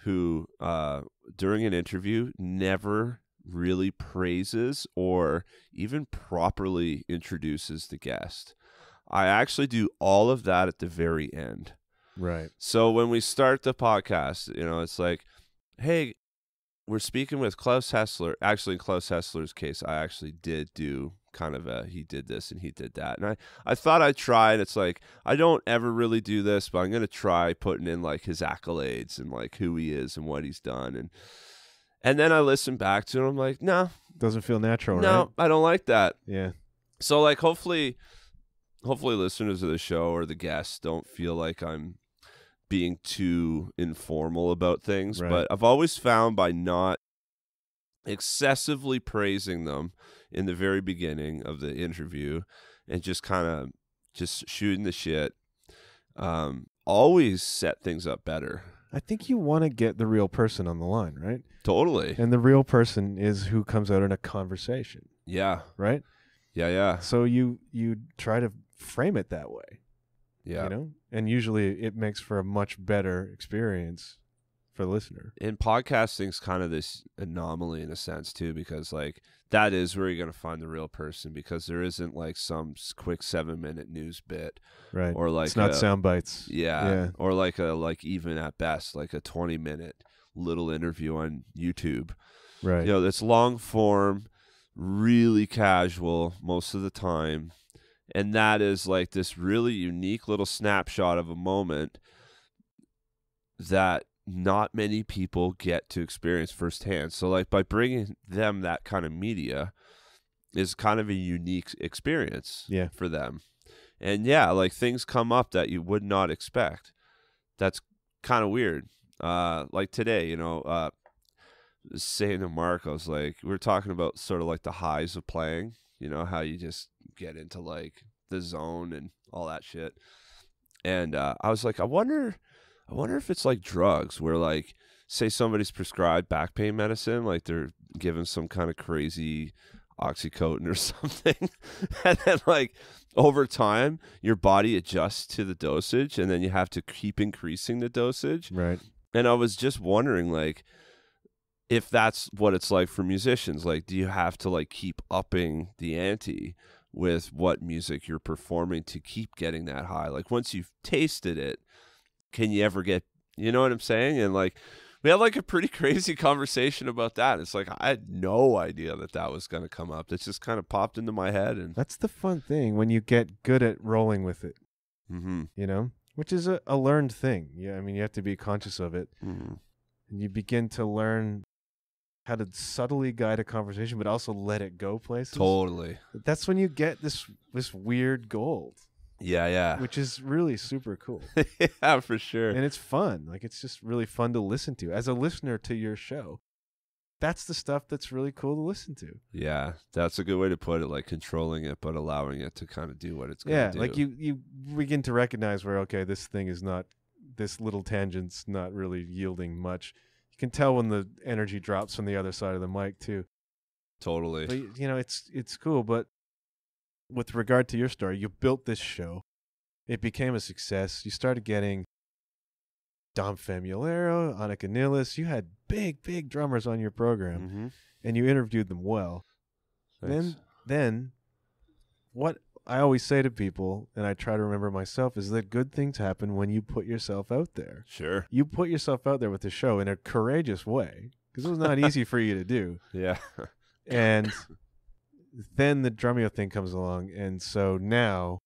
who, during an interview, never really praises or even properly introduces the guest. I actually do all of that at the very end. Right. So when we start the podcast, you know, it's like, hey, we're speaking with Klaus Hessler. Actually, in Klaus Hessler's case, I actually did do kind of he did this and he did that. And I thought I'd try, and it's like, I don't ever really do this, but I'm going to try putting in like his accolades and like who he is and what he's done. And then I listen back to it, I'm like, no. Doesn't feel natural, right? No, I don't like that. Yeah. So like hopefully listeners of the show or the guests don't feel like I'm being too informal about things. Right. But I've always found by not excessively praising them in the very beginning of the interview and just kind of just shooting the shit, always set things up better. I think you want to get the real person on the line, right? Totally. And the real person is who comes out in a conversation. Yeah. Right? Yeah. So you try to frame it that way. Yeah. You know? And usually it makes for a much better experience for the listener. And podcasting's kind of this anomaly in a sense too, because like that is where you're going to find the real person, because there isn't like some quick 7-minute news bit, Right? Or like it's not sound bites. Yeah. Or like even at best like a 20-minute little interview on YouTube. Right. You know, it's long form, really casual most of the time. And that is like this really unique little snapshot of a moment that not many people get to experience firsthand. So like by bringing them that kind of media is kind of a unique experience for them. And yeah, like things come up that you would not expect. That's kind of weird. Like today, you know, saying to Mark, I was like, we were talking about sort of like the highs of playing, you know, how you just get into like the zone and all that shit. And I was like, I wonder if it's like drugs, where like, say somebody's prescribed back pain medicine, like they're given some kind of crazy oxycodone or something, and then like over time your body adjusts to the dosage, and then you have to keep increasing the dosage. Right. And I was just wondering, like, if that's what it's like for musicians. Like, do you have to like keep upping the ante with what music you're performing to keep getting that high? Like, once you've tasted it, can you ever get, you know what I'm saying? And like, we had like a pretty crazy conversation about that. It's like, I had no idea that was going to come up. It just kind of popped into my head. And that's the fun thing when you get good at rolling with it, you know, which is a learned thing. Yeah. I mean, you have to be conscious of it, and you begin to learn how to subtly guide a conversation, but also let it go places. Totally. That's when you get this weird gold. Yeah. Which is really super cool. Yeah, for sure. And it's fun. Like, it's just really fun to listen to. As a listener to your show, that's the stuff that's really cool to listen to. Yeah, that's a good way to put it, like controlling it, but allowing it to kind of do what it's going to do. Yeah, like you begin to recognize where, okay, this thing is not, this little tangent's not really yielding much. You can tell when the energy drops from the other side of the mic, too. Totally. But, you know, it's cool, but with regard to your story, you built this show. It became a success. You started getting Dom Famulero, Annika Nilles. You had big drummers on your program, and you interviewed them well. Thanks. Then what I always say to people, and I try to remember myself, is that good things happen when you put yourself out there. Sure. You put yourself out there with the show in a courageous way, because it was not easy for you to do. Yeah. And then the Drumeo thing comes along, and so now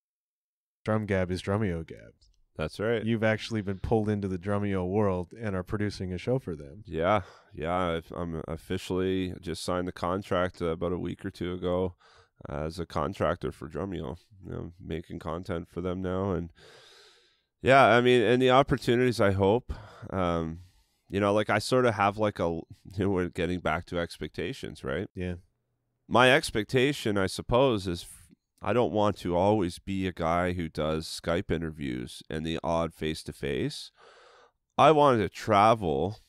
DrumGAB is Drumeo Gap. That's right. You've actually been pulled into the Drumeo world and are producing a show for them. Yeah. I'm officially just signed the contract about a week or two ago as a contractor for Drumeo. You know, making content for them now, and yeah, I mean, and the opportunities, I hope. You know, like I sort of have like we're getting back to expectations, right? Yeah. My expectation, I suppose, is I don't want to always be a guy who does Skype interviews and the odd face-to-face. I wanted to travel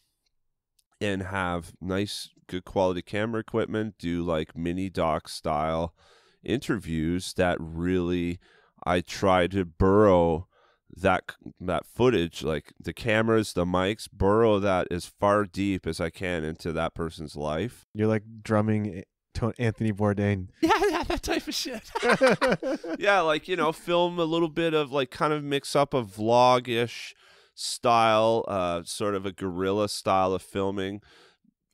and have nice, good quality camera equipment, do like mini doc style interviews that really I try to burrow that footage, like the cameras, the mics, burrow that as far deep as I can into that person's life. You're like drumming Anthony Bourdain. Yeah, that type of shit. Yeah, like, you know, film a little bit of like kind of mix up a vlog-ish style, sort of a guerrilla style of filming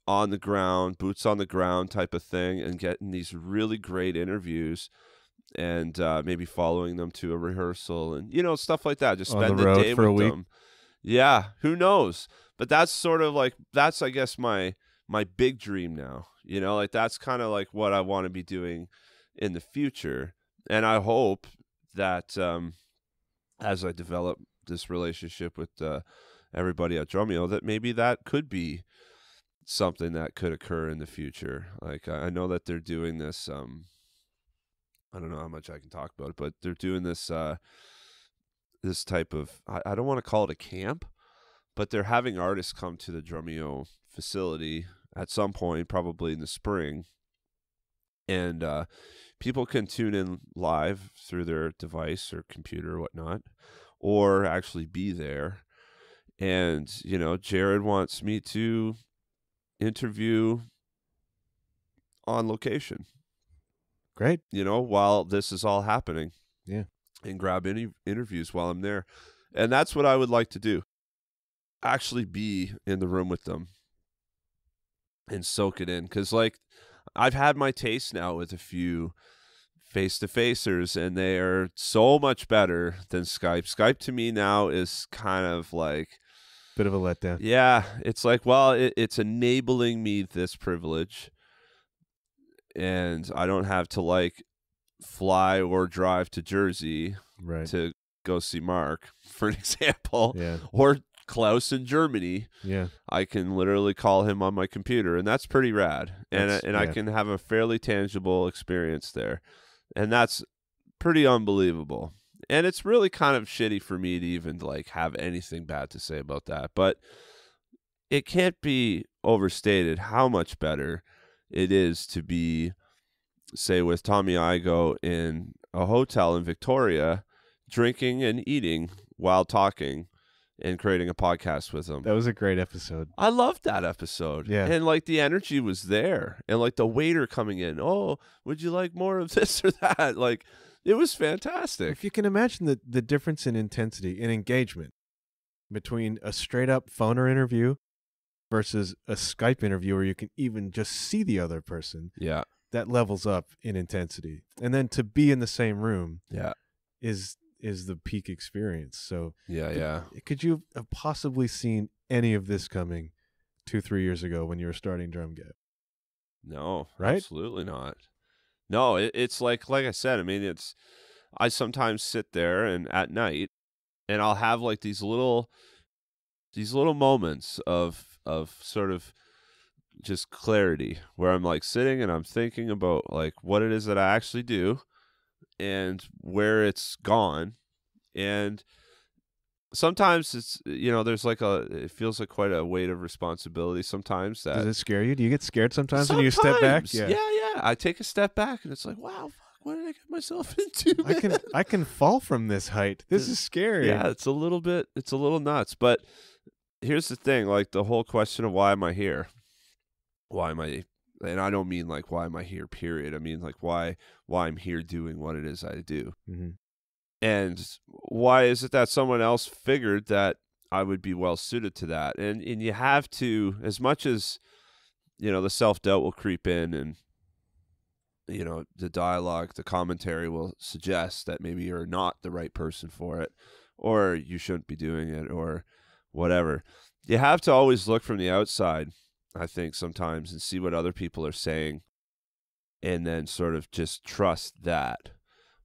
on the ground, boots on the ground type of thing, and getting these really great interviews and maybe following them to a rehearsal and, you know, stuff like that. Just spend the day with them. Yeah, who knows? But that's sort of like, that's, I guess, my big dream now. You know, like that's kind of like what I want to be doing in the future. And I hope that as I develop this relationship with everybody at Drumeo, that maybe that could be something that could occur in the future. Like I know that they're doing this, I don't know how much I can talk about it, but they're doing this this type of, I don't want to call it a camp, but they're having artists come to the Drumeo facility at some point, probably in the spring, and people can tune in live through their device or computer or whatnot, or actually be there. And, you know, Jared wants me to interview on location. Great. You know, while this is all happening. Yeah. And grab any interviews while I'm there. And that's what I would like to do. Actually be in the room with them and soak it in. Because, like, I've had my taste now with a few face-to-facers, and they are so much better than Skype. Skype to me now is kind of like... Bit of a letdown. Yeah. It's like, well, it's enabling me this privilege. And I don't have to, like, fly or drive to Jersey to go see Mark, for an example. Yeah. Or Klaus in Germany. Yeah. I can literally call him on my computer, and that's pretty rad. And I can have a fairly tangible experience there. And that's pretty unbelievable. And it's really kind of shitty for me to even, like, have anything bad to say about that. But it can't be overstated how much better it is to be, say, with Tommy Igoe in a hotel in Victoria, drinking and eating while talking and creating a podcast with him. That was a great episode. I loved that episode. Yeah. And, like, the energy was there. And, like, the waiter coming in, oh, would you like more of this or that? Like, it was fantastic. If you can imagine the difference in intensity and engagement between a straight-up phoner interview versus a Skype interview where you can even just see the other person. Yeah. That levels up in intensity. And then to be in the same room is the peak experience. So could you have possibly seen any of this coming 2-3 years ago when you were starting DrumGAB? No, right? Absolutely not. No, it's like I said, I mean, I sometimes sit there and at night and I'll have, like, these little moments of sort of just clarity where I'm, like, sitting and I'm thinking about, like, what it is that I actually do and where it's gone. And sometimes it's, you know, there's like it feels like quite a weight of responsibility sometimes. Does it scare you? Do you get scared sometimes when you step back? Yeah. I take a step back and it's like, wow, fuck, what did I get myself into, man? I can fall from this height. This is scary. Yeah, it's a little nuts. But here's the thing, like, the whole question of why am I here? Why am I, and I don't mean, like, why am I here, period. I mean, like, why I'm here doing what it is I do. Mm-hmm. And why is it that someone else figured that I would be well suited to that? And you have to, as much as, you know, the self-doubt will creep in and, you know, the dialogue, the commentary will suggest that maybe you're not the right person for it, or you shouldn't be doing it, or whatever. You have to always look from the outside, I think, sometimes, and see what other people are saying, and then sort of just trust that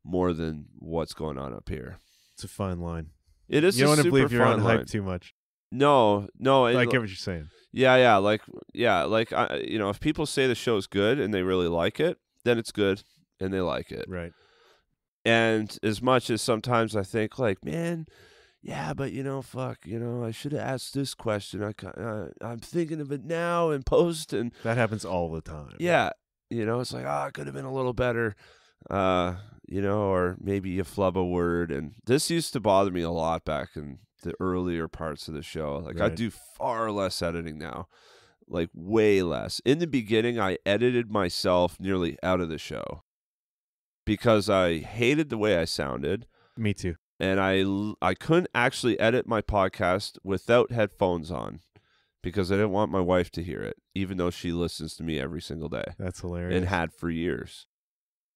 more than what's going on up here. It's a fine line. It is. You don't want to believe you're on hype hype too much. No. I get what you're saying. Yeah. Like, you know, if people say the show's good and they really like it, then it's good and they like it. Right. And as much as sometimes I think, like, man, yeah, but, you know, fuck, you know, I should have asked this question. I'm thinking of it now in post, and that happens all the time. Yeah. You know, it's like, it could have been a little better. You know, or maybe you flub a word. And this used to bother me a lot back in the earlier parts of the show. Like, I do far less editing now, like way less. In the beginning, I edited myself nearly out of the show because I hated the way I sounded. Me too. And I couldn't actually edit my podcast without headphones on because I didn't want my wife to hear it, even though she listens to me every single day. That's hilarious. And had for years.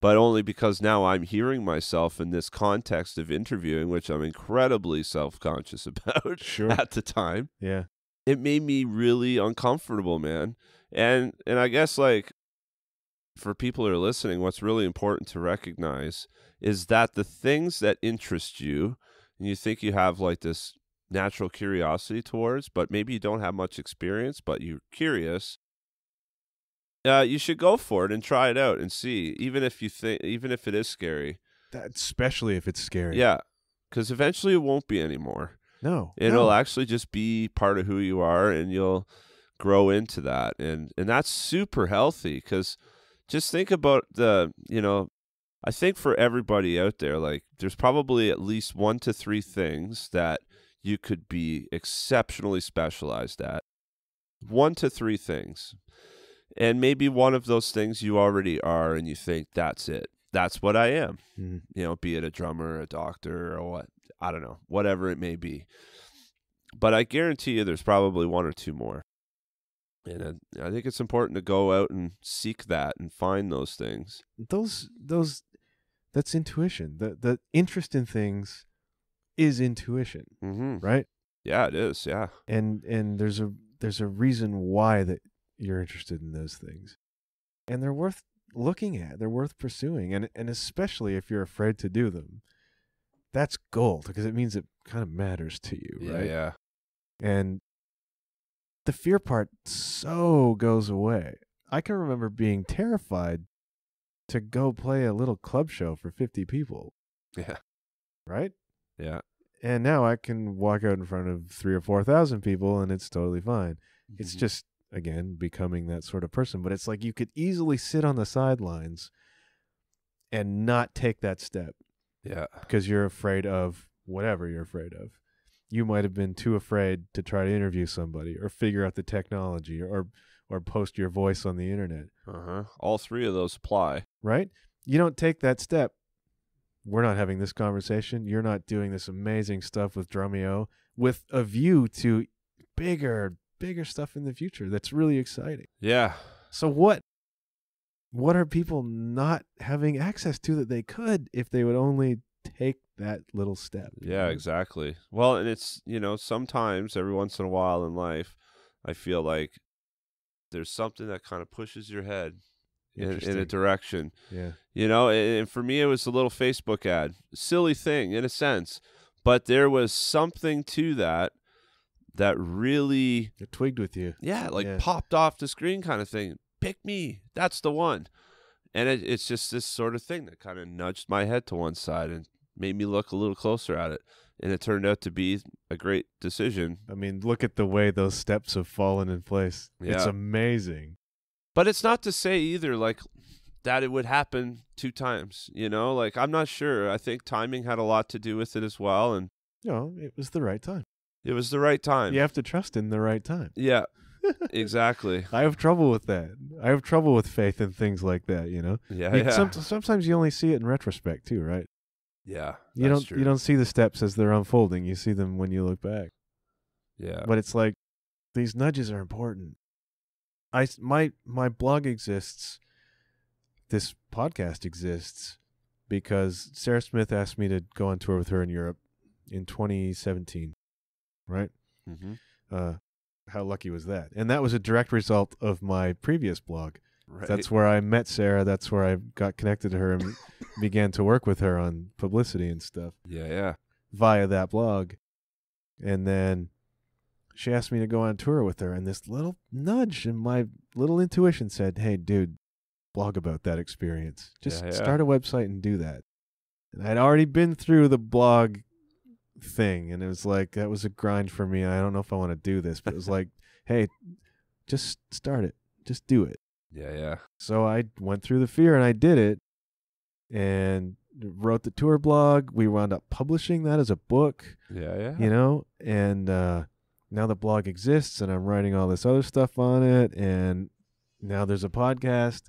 But only because now I'm hearing myself in this context of interviewing, which I'm incredibly self-conscious about at the time. Yeah. It made me really uncomfortable, man. And I guess, like, for people who are listening, what's really important to recognize is that the things that interest you, and you think you have, like, this natural curiosity towards, but maybe you don't have much experience, but you're curious, you should go for it and try it out and see, even if it is scary. Especially if it's scary. Yeah, because eventually it won't be anymore. No. It'll actually just be part of who you are, and you'll grow into that. And that's super healthy, because just think about I think for everybody out there, like, there's probably at least 1 to 3 things that you could be exceptionally specialized at. 1 to 3 things. And maybe one of those things you already are, and you think that's it. That's what I am. Mhm. You know, be it a drummer, a doctor, or what, I don't know, whatever it may be. But I guarantee you there's probably 1 or 2 more. And I think it's important to go out and seek that and find those things. That's intuition. The interest in things is intuition, right? Yeah, it is. Yeah. And there's a reason why that you're interested in those things. And they're worth looking at. They're worth pursuing. And especially if you're afraid to do them. That's gold, because it means it kind of matters to you, right? Yeah. And the fear part so goes away. I can remember being terrified to go play a little club show for 50 people. Yeah. Right? Yeah. And now I can walk out in front of 3,000 or 4,000 people and it's totally fine. It's just, again, becoming that sort of person. But it's like you could easily sit on the sidelines and not take that step. Yeah. Because you're afraid of whatever you're afraid of. You might have been too afraid to try to interview somebody or figure out the technology or post your voice on the internet. All 3 of those apply. Right? You don't take that step. We're not having this conversation. You're not doing this amazing stuff with Drumeo with a view to bigger stuff in the future. That's really exciting. Yeah. So what are people not having access to that they could if they would only take that little step? Yeah, exactly. Well, and it's, sometimes every once in a while in life, I feel like there's something that kind of pushes your head in a direction. Yeah. And for me, it was a little Facebook ad. Silly thing in a sense, but there was something to that really... It twigged with you. Yeah, popped off the screen kind of thing. Pick me. That's the one. And it's just this sort of thing that kind of nudged my head to one side and made me look a little closer at it. And it turned out to be a great decision. I mean, look at the way those steps have fallen in place. Yeah. It's amazing. But it's not to say either, that it would happen 2 times, I'm not sure. I think timing had a lot to do with it as well. And it was the right time. It was the right time. You have to trust in the right time. Yeah, exactly. I have trouble with that. I have trouble with faith in things like that, Yeah, Sometimes you only see it in retrospect too, right? Yeah, you don't see the steps as they're unfolding. You see them when you look back. Yeah. But it's like these nudges are important. My blog exists. This podcast exists because Sarah Smith asked me to go on tour with her in Europe in 2017. Right? How lucky was that? And that was a direct result of my previous blog. Right. That's where I met Sarah. That's where I got connected to her and began to work with her on publicity and stuff. Yeah. Via that blog. And then she asked me to go on tour with her, and this little nudge in my little intuition said, hey, dude, blog about that experience. Just start a website and do that. And I'd already been through the blog thing, and it was like, that was a grind for me. I don't know if I want to do this, but it was like, hey, just start it. Just do it. Yeah. So I went through the fear, and I did it, and wrote the tour blog. We wound up publishing that as a book. Yeah. And now the blog exists, and I'm writing all this other stuff on it, and now there's a podcast.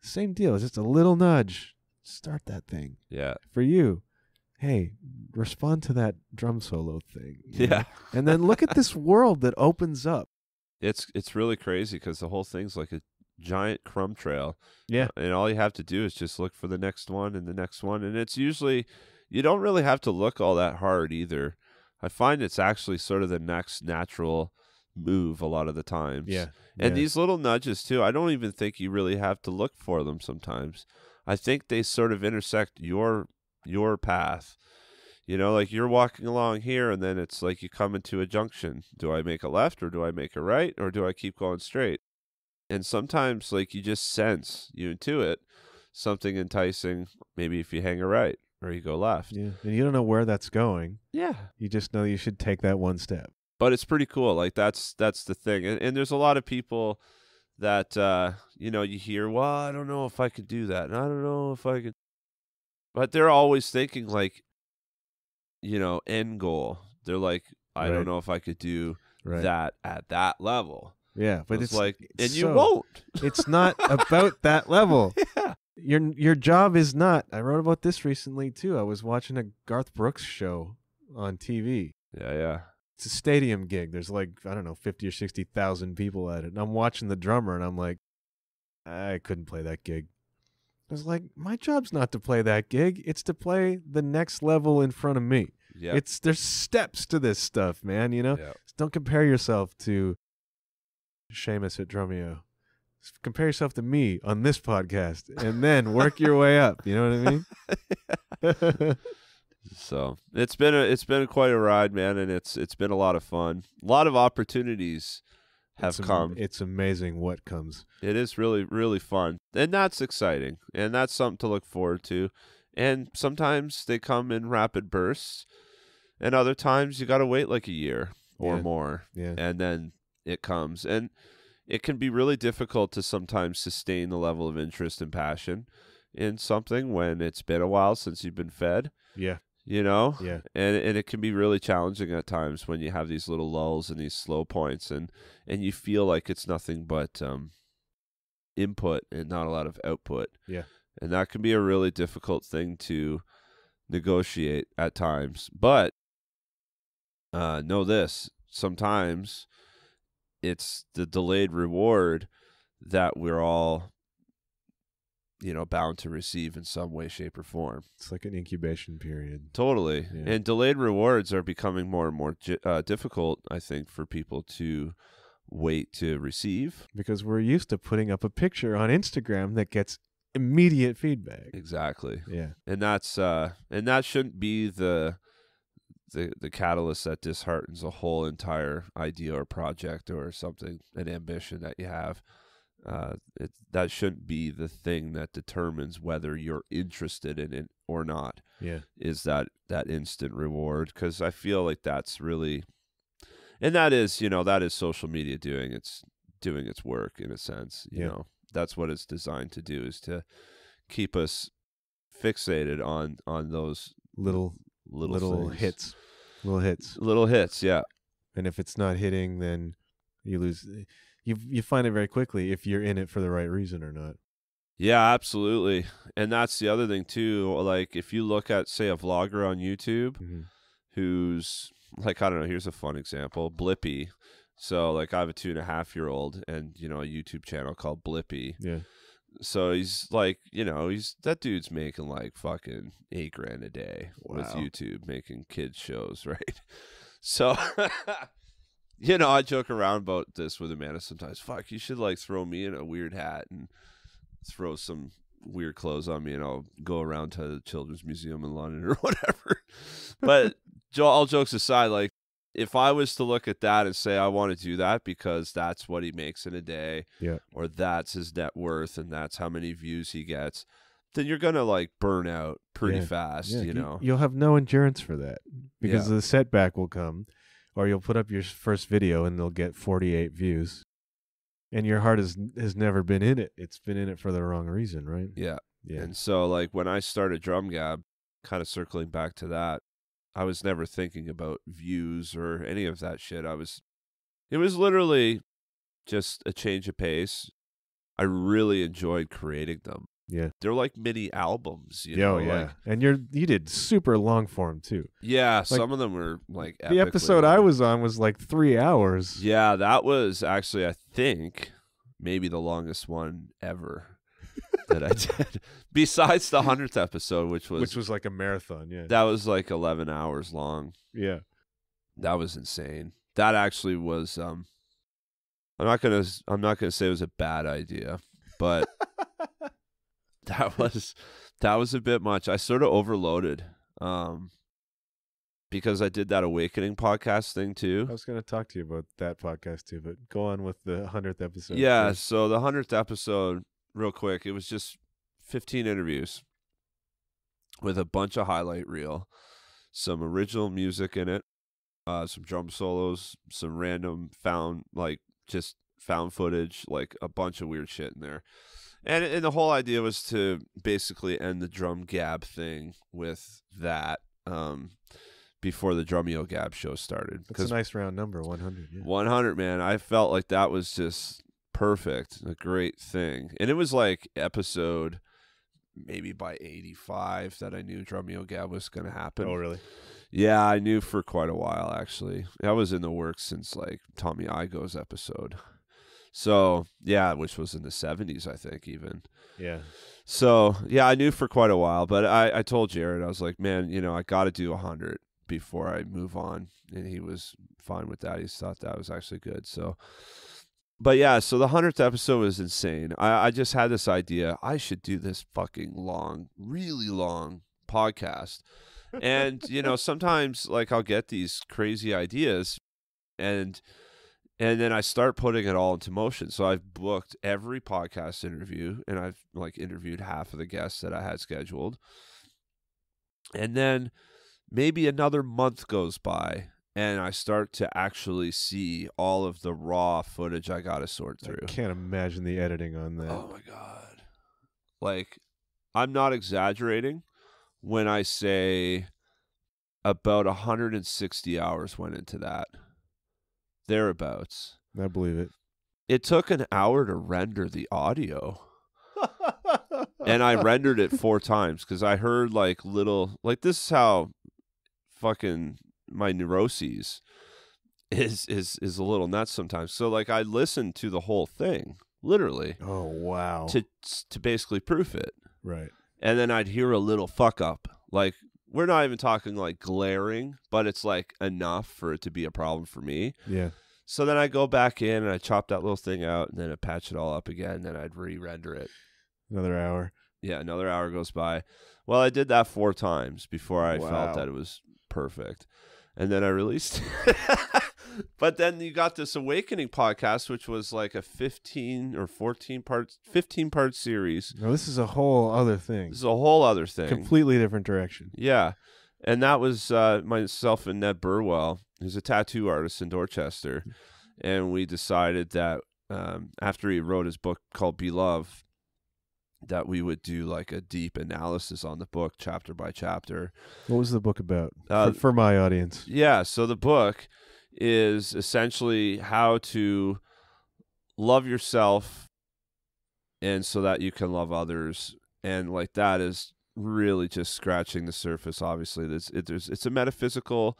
Same deal. It's just a little nudge. Start that thing. Yeah. For you. Hey, respond to that drum solo thing. Yeah. And then look at this world that opens up. It's really crazy because the whole thing's like a giant crumb trail. Yeah. And all you have to do is just look for the next one and the next one. And it's usually, you don't really have to look all that hard either. I find it's actually sort of the next natural move a lot of the times. Yeah. And these little nudges too, I don't even think you really have to look for them sometimes. I think they sort of intersect your path. Like you're walking along here and then it's like you come into a junction. Do I make a left or do I make a right or do I keep going straight? And sometimes like you just sense, you intuit something enticing, maybe if you hang a right or you go left. Yeah. And you don't know where that's going. Yeah. You just know you should take that one step. But it's pretty cool. Like that's the thing. And there's a lot of people that, you hear, well, I don't know if I could do that. And I don't know if I could. But they're always thinking like, end goal. They're like, I don't know if I could do that at that level. Yeah, but it's like, and so, you won't. It's not about that level. Yeah. Your job is not. I wrote about this recently too. I was watching a Garth Brooks show on TV. Yeah. It's a stadium gig. There's like, I don't know, 50 or 60,000 people at it. And I'm watching the drummer and I'm like, I couldn't play that gig. I was like, my job's not to play that gig. It's to play the next level in front of me. Yeah. There's steps to this stuff, man, you know? Yep. Don't compare yourself to Seamus at Drumeo. Compare yourself to me on this podcast and then work your way up. You know what I mean? So it's been quite a ride, man, and it's been a lot of fun. A lot of opportunities have come. It's amazing what comes. It is really, really fun, and that's exciting, and that's something to look forward to. And sometimes they come in rapid bursts, and other times you got to wait like a year or more, and then it comes. And it can be really difficult to sometimes sustain the level of interest and passion in something when it's been a while since you've been fed. Yeah. You know? Yeah. And it can be really challenging at times when you have these little lulls and these slow points and you feel like it's nothing but input and not a lot of output. Yeah. And that can be a really difficult thing to negotiate at times. But know this, sometimes it's the delayed reward that we're all, bound to receive in some way, shape, or form. It's like an incubation period. Totally. Yeah. And delayed rewards are becoming more and more difficult, I think, for people to wait to receive. Because we're used to putting up a picture on Instagram that gets immediate feedback. Exactly. Yeah. And that's and that shouldn't be the catalyst that disheartens a whole entire idea or project or something, an ambition that you have. That shouldn't be the thing that determines whether you're interested in it or not. Yeah, is that instant reward, because I feel like that's really, and that is social media doing its work in a sense. You know, that's what it's designed to do, is to keep us fixated on those little hits. Little hits, yeah. And if it's not hitting, then you lose. You find it very quickly if you're in it for the right reason or not. Yeah, absolutely. And that's the other thing too. Like if you look at, say, a vlogger on YouTube who's like, I don't know, here's a fun example, Blippi. So like I have a 2.5-year-old and, a YouTube channel called Blippi. Yeah. So he's like, that dude's making like fucking $8,000 a day with YouTube, making kids shows, right? So I joke around about this with Amanda sometimes. Fuck, you should like throw me in a weird hat and throw some weird clothes on me and I'll go around to the Children's Museum in London or whatever. But all jokes aside, like if I was to look at that and say I want to do that because that's what he makes in a day, or that's his net worth and that's how many views he gets, then you're gonna like burn out pretty fast. You'll have no endurance for that because the setback will come. Or you'll put up your first video and they'll get 48 views. And your heart has never been in it. It's been in it for the wrong reason, right? Yeah. Yeah. And so like when I started DrumGAB, kind of circling back to that, I was never thinking about views or any of that shit. It was literally just a change of pace. I really enjoyed creating them. Yeah. They're like mini albums, know. Like, and you did super long form too. Yeah, like, some of them were like the episode I was on was like 3 hours. Yeah, that was actually, I think, maybe the longest one ever that I did. Besides the 100th episode, which was like a marathon, That was like 11 hours long. Yeah. That was insane. That actually was I'm not gonna say it was a bad idea, but that was a bit much. I sort of overloaded because I did that Awakening podcast thing too. I was going to talk to you about that podcast too, but go on with the 100th episode. Yeah, so the 100th episode, real quick, it was just 15 interviews with a bunch of highlight reel, some original music in it, some drum solos, some random found footage, like a bunch of weird shit in there. And the whole idea was to basically end the DrumGAB thing with that, before the Drumeo Gap show started. That's a nice round number, 100. Yeah. 100, man. I felt like that was just perfect, a great thing. And it was like episode maybe by 85 that I knew Drumeo Gab was going to happen. Oh, really? Yeah, I knew for quite a while, actually. I was in the works since like Tommy Igo's episode. So, yeah, which was in the 70s, I think, even. Yeah. So, yeah, I knew for quite a while, but I told Jared, I was like, man, you know, I got to do 100 before I move on. And he was fine with that. He thought that was actually good. So, but yeah, so the 100th episode was insane. I just had this idea. I should do this fucking long, really long podcast. And, you know, sometimes like I'll get these crazy ideas and then I start putting it all into motion. So I've booked every podcast interview and I've like interviewed half of the guests that I had scheduled. And then maybe another month goes by and I start to actually see all of the raw footage I got to sort through. I can't imagine the editing on that. Oh my God. Like, I'm not exaggerating when I say about 160 hours went into that. Thereabouts. I believe it. It took an hour to render the audio. And I rendered it 4 times because I heard like little, like this is how fucking my neuroses is a little nuts sometimes. So like I listened to the whole thing, literally. Oh, wow. To basically proof it. Right. And then I'd hear a little fuck up. Like, we're not even talking like glaring, but it's like enough for it to be a problem for me. Yeah. So then I go back in and I chop that little thing out and then I patch it all up again. And then I'd re-render it. Another hour. Yeah, another hour goes by. Well, I did that 4 times before I felt that it was perfect. And then I released it. But then you got this Awakening podcast, which was like a 15 part series. No, this is a whole other thing. This is a whole other thing. Completely different direction. Yeah. And that was myself and Ned Burwell, who's a tattoo artist in Dorchester. And we decided that after he wrote his book called Beloved, that we would do like a deep analysis on the book chapter by chapter. What was the book about for my audience? Yeah. So the book is essentially how to love yourself and so that you can love others. And like that is really just scratching the surface. Obviously it's a metaphysical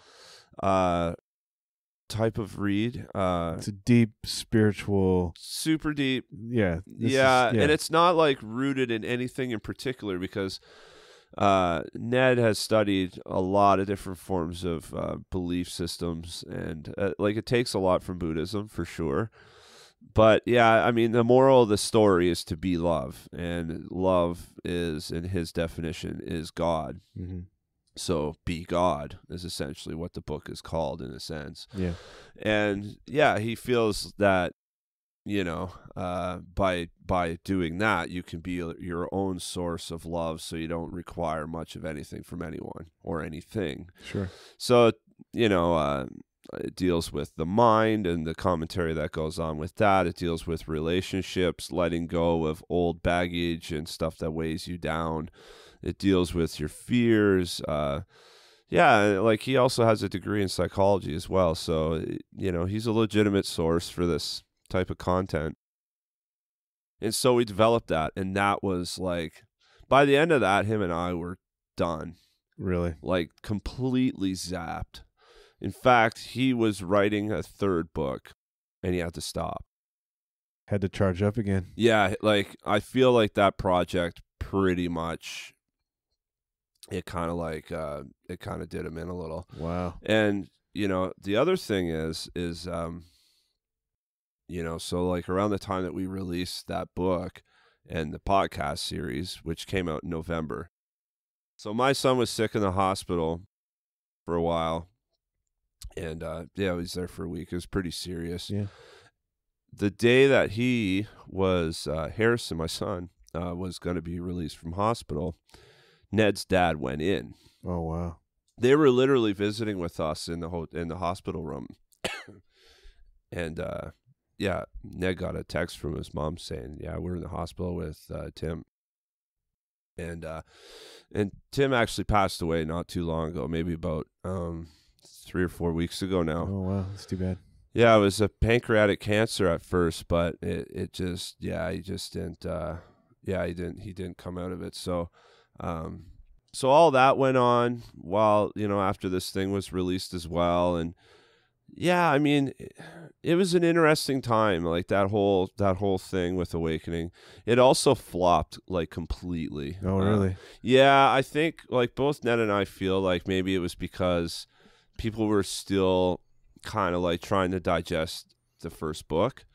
type of read. It's a deep spiritual, super deep. Yeah. And it's not like rooted in anything in particular because Ned has studied a lot of different forms of belief systems, and like it takes a lot from Buddhism for sure. But yeah, I mean, the moral of the story is to be love, and love is, in his definition, is God. Mm-hmm. So be God is essentially what the book is called in a sense. Yeah. And yeah, he feels that, you know, by doing that, you can be your own source of love, so you don't require much of anything from anyone or anything. Sure. So, you know, it deals with the mind and the commentary that goes on with that. It deals with relationships, letting go of old baggage and stuff that weighs you down. It deals with your fears. Yeah, like he also has a degree in psychology as well. So, you know, he's a legitimate source for this type of content. And so we developed that. And that was like, by the end of that, him and I were done. Really? Like completely zapped. In fact, he was writing a 3rd book and he had to stop. Had to charge up again. Yeah, like I feel like that project pretty much, it kind of did him in a little. Wow. And, you know, the other thing is, you know, so like around the time that we released that book and the podcast series, which came out in November. So my son was sick in the hospital for a while. And, yeah, he was there for a week. It was pretty serious. Yeah. The day that he was, Harrison, my son, was going to be released from hospital, Ned's dad went in. Oh, wow. They were literally visiting with us in the hospital room. And, yeah, Ned got a text from his mom saying, yeah, we're in the hospital with Tim. And Tim actually passed away not too long ago, maybe about 3 or 4 weeks ago now. Oh wow, that's too bad. Yeah, it was a pancreatic cancer at first, but it just he didn't he didn't come out of it. So so all that went on while, after this thing was released as well. And yeah, I mean, it was an interesting time, like that whole thing with Awakening. It also flopped like completely. Oh really? Yeah, I think like both Ned and I feel like maybe it was because people were still kind of like trying to digest the first book,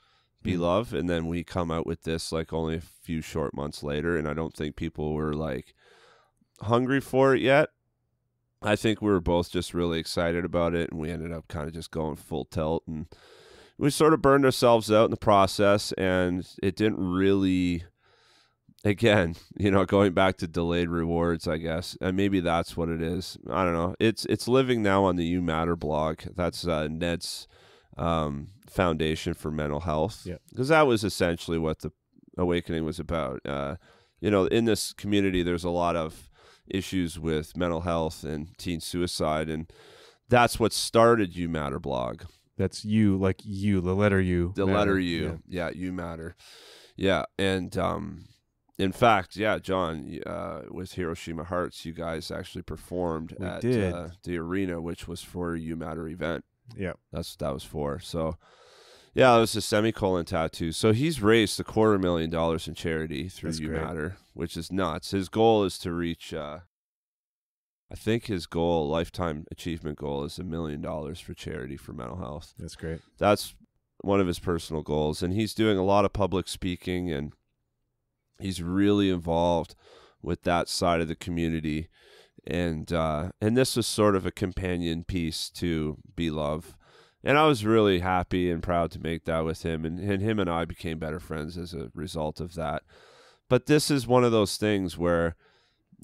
Be Love, and then we come out with this like only a few short months later, and I don't think people were like hungry for it yet. I think we were both just really excited about it, and we ended up kind of just going full tilt, and we sort of burned ourselves out in the process, and it didn't really, again, going back to delayed rewards, I guess, and maybe that's what it is. I don't know. It's living now on the You Matter blog. That's Ned's foundation for mental health, because that was essentially what the Awakening was about. In this community, there's a lot of issues with mental health and teen suicide, and that's what started You Matter blog. That's you, like you, the letter U. The letter U. Yeah, You Matter. Yeah, and in fact, John, with Hiroshima Hearts, you guys actually performed at the arena, which was for a You Matter event. Yeah, that's what that was for. So, yeah, it was a semicolon tattoo. So he's raised $250,000 in charity through You Matter, which is nuts. His goal is to reach, I think his goal, lifetime achievement goal, is $1 million for charity for mental health. That's great. That's one of his personal goals, and he's doing a lot of public speaking, and he's really involved with that side of the community. And this was sort of a companion piece to Be Love. And I was really happy and proud to make that with him. And him and I became better friends as a result of that. But this is one of those things where,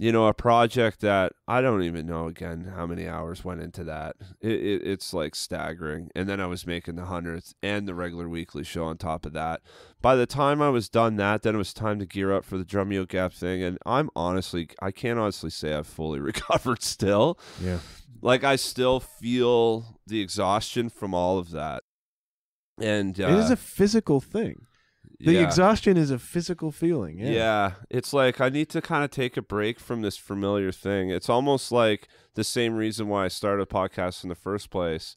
a project that I don't even know, again, how many hours went into that. It's like staggering. And then I was making the 100th and the regular weekly show on top of that. By the time I was done that, then it was time to gear up for the Drum Eyo Gap thing. And I can't honestly say I've fully recovered still. Yeah. Like, I still feel the exhaustion from all of that. And it is a physical thing. The exhaustion is a physical feeling. Yeah. It's like I need to kind of take a break from this familiar thing. It's almost like the same reason why I started a podcast in the first place.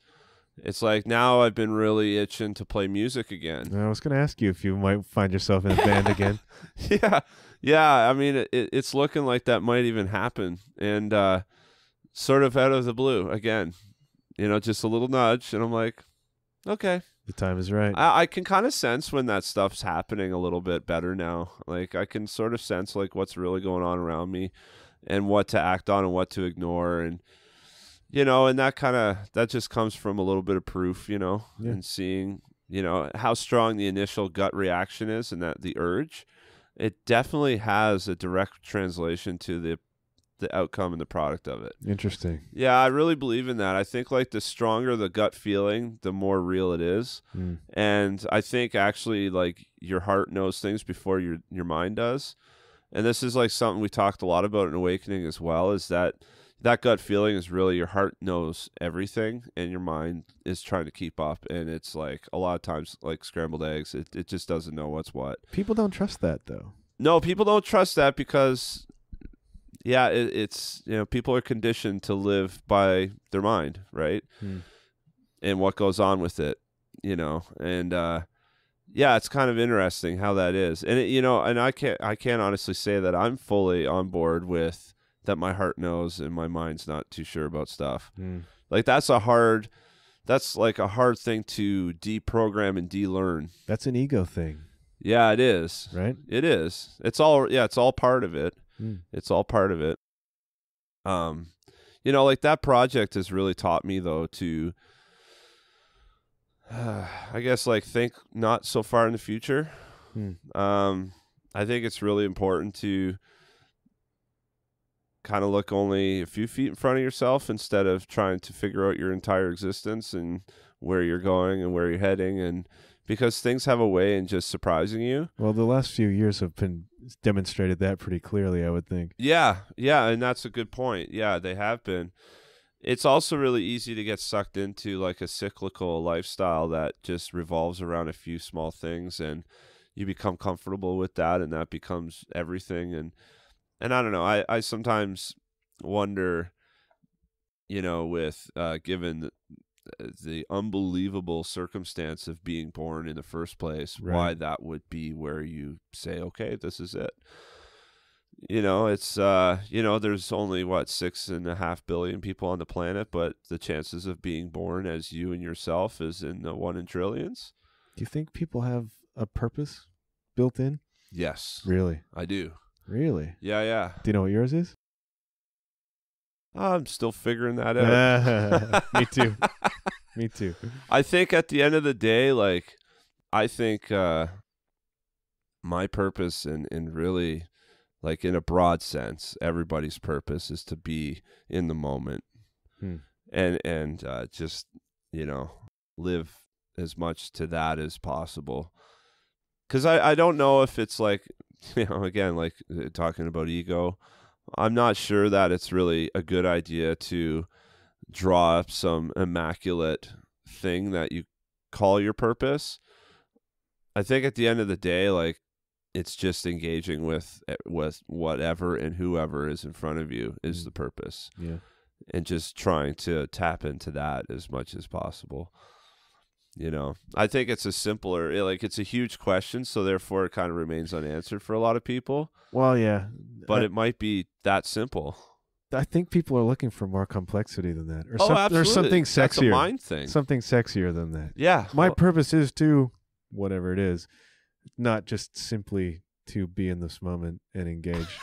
It's like now I've been really itching to play music again. I was going to ask you if you might find yourself in a band again. Yeah. I mean, it's looking like that might even happen. And sort of out of the blue again, just a little nudge. And I'm like, okay. The time is right. I can kind of sense when that stuff's happening a little bit better now. Like I can sort of sense like what's really going on around me and what to act on and what to ignore. And, and that just comes from a little bit of proof, and seeing, how strong the initial gut reaction is and that the urge, it definitely has a direct translation to the outcome and the product of it. Interesting. Yeah, I really believe in that. I think like the stronger the gut feeling, the more real it is. And I think actually like your heart knows things before your mind does. And this is like something we talked a lot about in Awakening as well, is that gut feeling is really your heart knows everything and your mind is trying to keep up. And it's like a lot of times like scrambled eggs. It just doesn't know what's what. People don't trust that though. No, people don't trust that because it's people are conditioned to live by their mind, right? And what goes on with it, and it's kind of interesting how that is. And and I can't honestly say that I'm fully on board with that. My heart knows and my mind's not too sure about stuff. Like that's like a hard thing to deprogram and de-learn. That's an ego thing. Yeah, it is. Right? It is. It's all part of it. It's all part of it. Like that project has really taught me though to, I guess like think not so far in the future. I think it's really important to kind of look only a few feet in front of yourself instead of trying to figure out your entire existence and where you're going and where you're heading. And because things have a way in just surprising you. Well, the last few years have been demonstrated that pretty clearly, I would think. Yeah, and that's a good point. Yeah, they have been. It's also really easy to get sucked into like a cyclical lifestyle that just revolves around a few small things, and you become comfortable with that, and that becomes everything. And I don't know, I sometimes wonder, with given the unbelievable circumstance of being born in the first place, why that would be where you say, okay, this is it. It's there's only 6.5 billion people on the planet, but the chances of being born as you and yourself is in the 1 in trillions. Do you think people have a purpose built in? Yes. Really? I do. Really? Yeah. Do you know what yours is? I'm still figuring that out. Me too. Me too. I think at the end of the day, I think my purpose and really, in a broad sense, everybody's purpose is to be in the moment and just, live as much to that as possible. Because I don't know if it's again, talking about ego, I'm not sure that it's really a good idea to draw up some immaculate thing that you call your purpose. I think at the end of the day, it's just engaging with whatever and whoever is in front of you is the purpose. Yeah. And just trying to tap into that as much as possible. I think it's a simpler, it's a huge question, so therefore it kind of remains unanswered for a lot of people. Well, yeah. But it might be that simple. I think people are looking for more complexity than that. Absolutely. There's something sexier. That's a mind thing. Something sexier than that. Yeah. My purpose is to, whatever it is, not just simply to be in this moment and engage.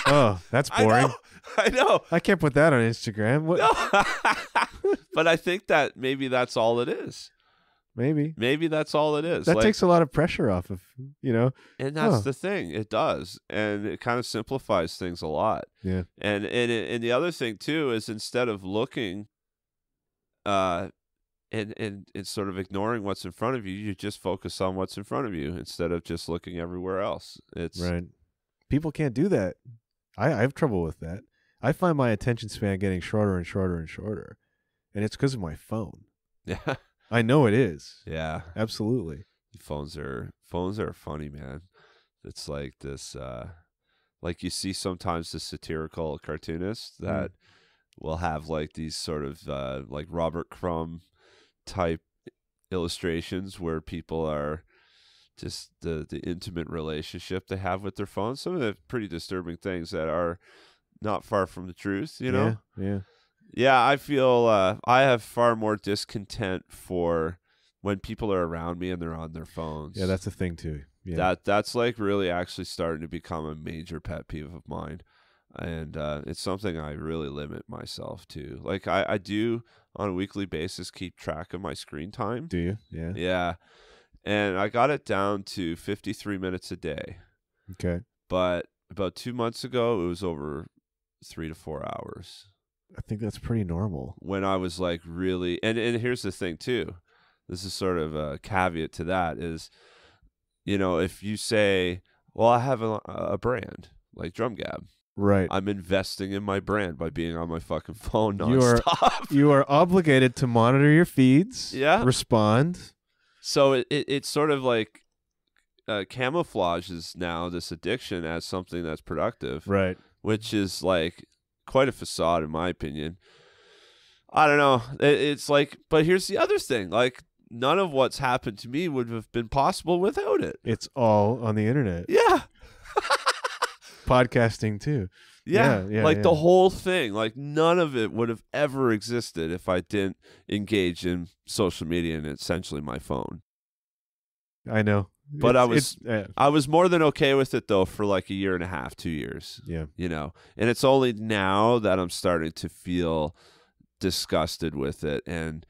Oh, that's boring. I know. I can't put that on Instagram. What? No. But I think that maybe that's all it is. Maybe that's all it is. That takes a lot of pressure off of, And that's the thing. It does. And it kind of simplifies things a lot. Yeah. And the other thing, too, is instead of looking and sort of ignoring what's in front of you, you just focus on what's in front of you instead of just looking everywhere else. It's right. People can't do that. I have trouble with that. I find my attention span getting shorter and shorter and shorter. And it's because of my phone. Yeah. I know it is. Yeah. Absolutely. Phones are funny, man. It's like this, you see sometimes the satirical cartoonists that will have these sort of Robert Crumb type illustrations where people are just the intimate relationship they have with their phones. Some of the pretty disturbing things that are not far from the truth, Yeah. Yeah, I feel I have far more discontent for when people are around me and they're on their phones. Yeah, that's a thing too. Yeah. That's really actually starting to become a major pet peeve of mine. And it's something I really limit myself to. I do on a weekly basis keep track of my screen time. Do you? Yeah. Yeah. And I got it down to 53 minutes a day. Okay. But about 2 months ago, it was over 3 to 4 hours. I think that's pretty normal. When I was really, and here's the thing too, this is sort of a caveat to that is, if you say, well, I have a brand like DrumGAB. Right. I'm investing in my brand by being on my fucking phone nonstop. You are obligated to monitor your feeds. Yeah. Respond. So it's sort of camouflages now this addiction as something that's productive. Right. Which is quite a facade in my opinion. I don't know. It's but here's the other thing. None of what's happened to me would have been possible without it. It's all on the internet. Yeah. Podcasting too. Yeah. The whole thing. None of it would have ever existed if I didn't engage in social media and essentially my phone. I know. But I was more than okay with it though for 1.5 years, 2 years. Yeah. And it's only now that I'm starting to feel disgusted with it and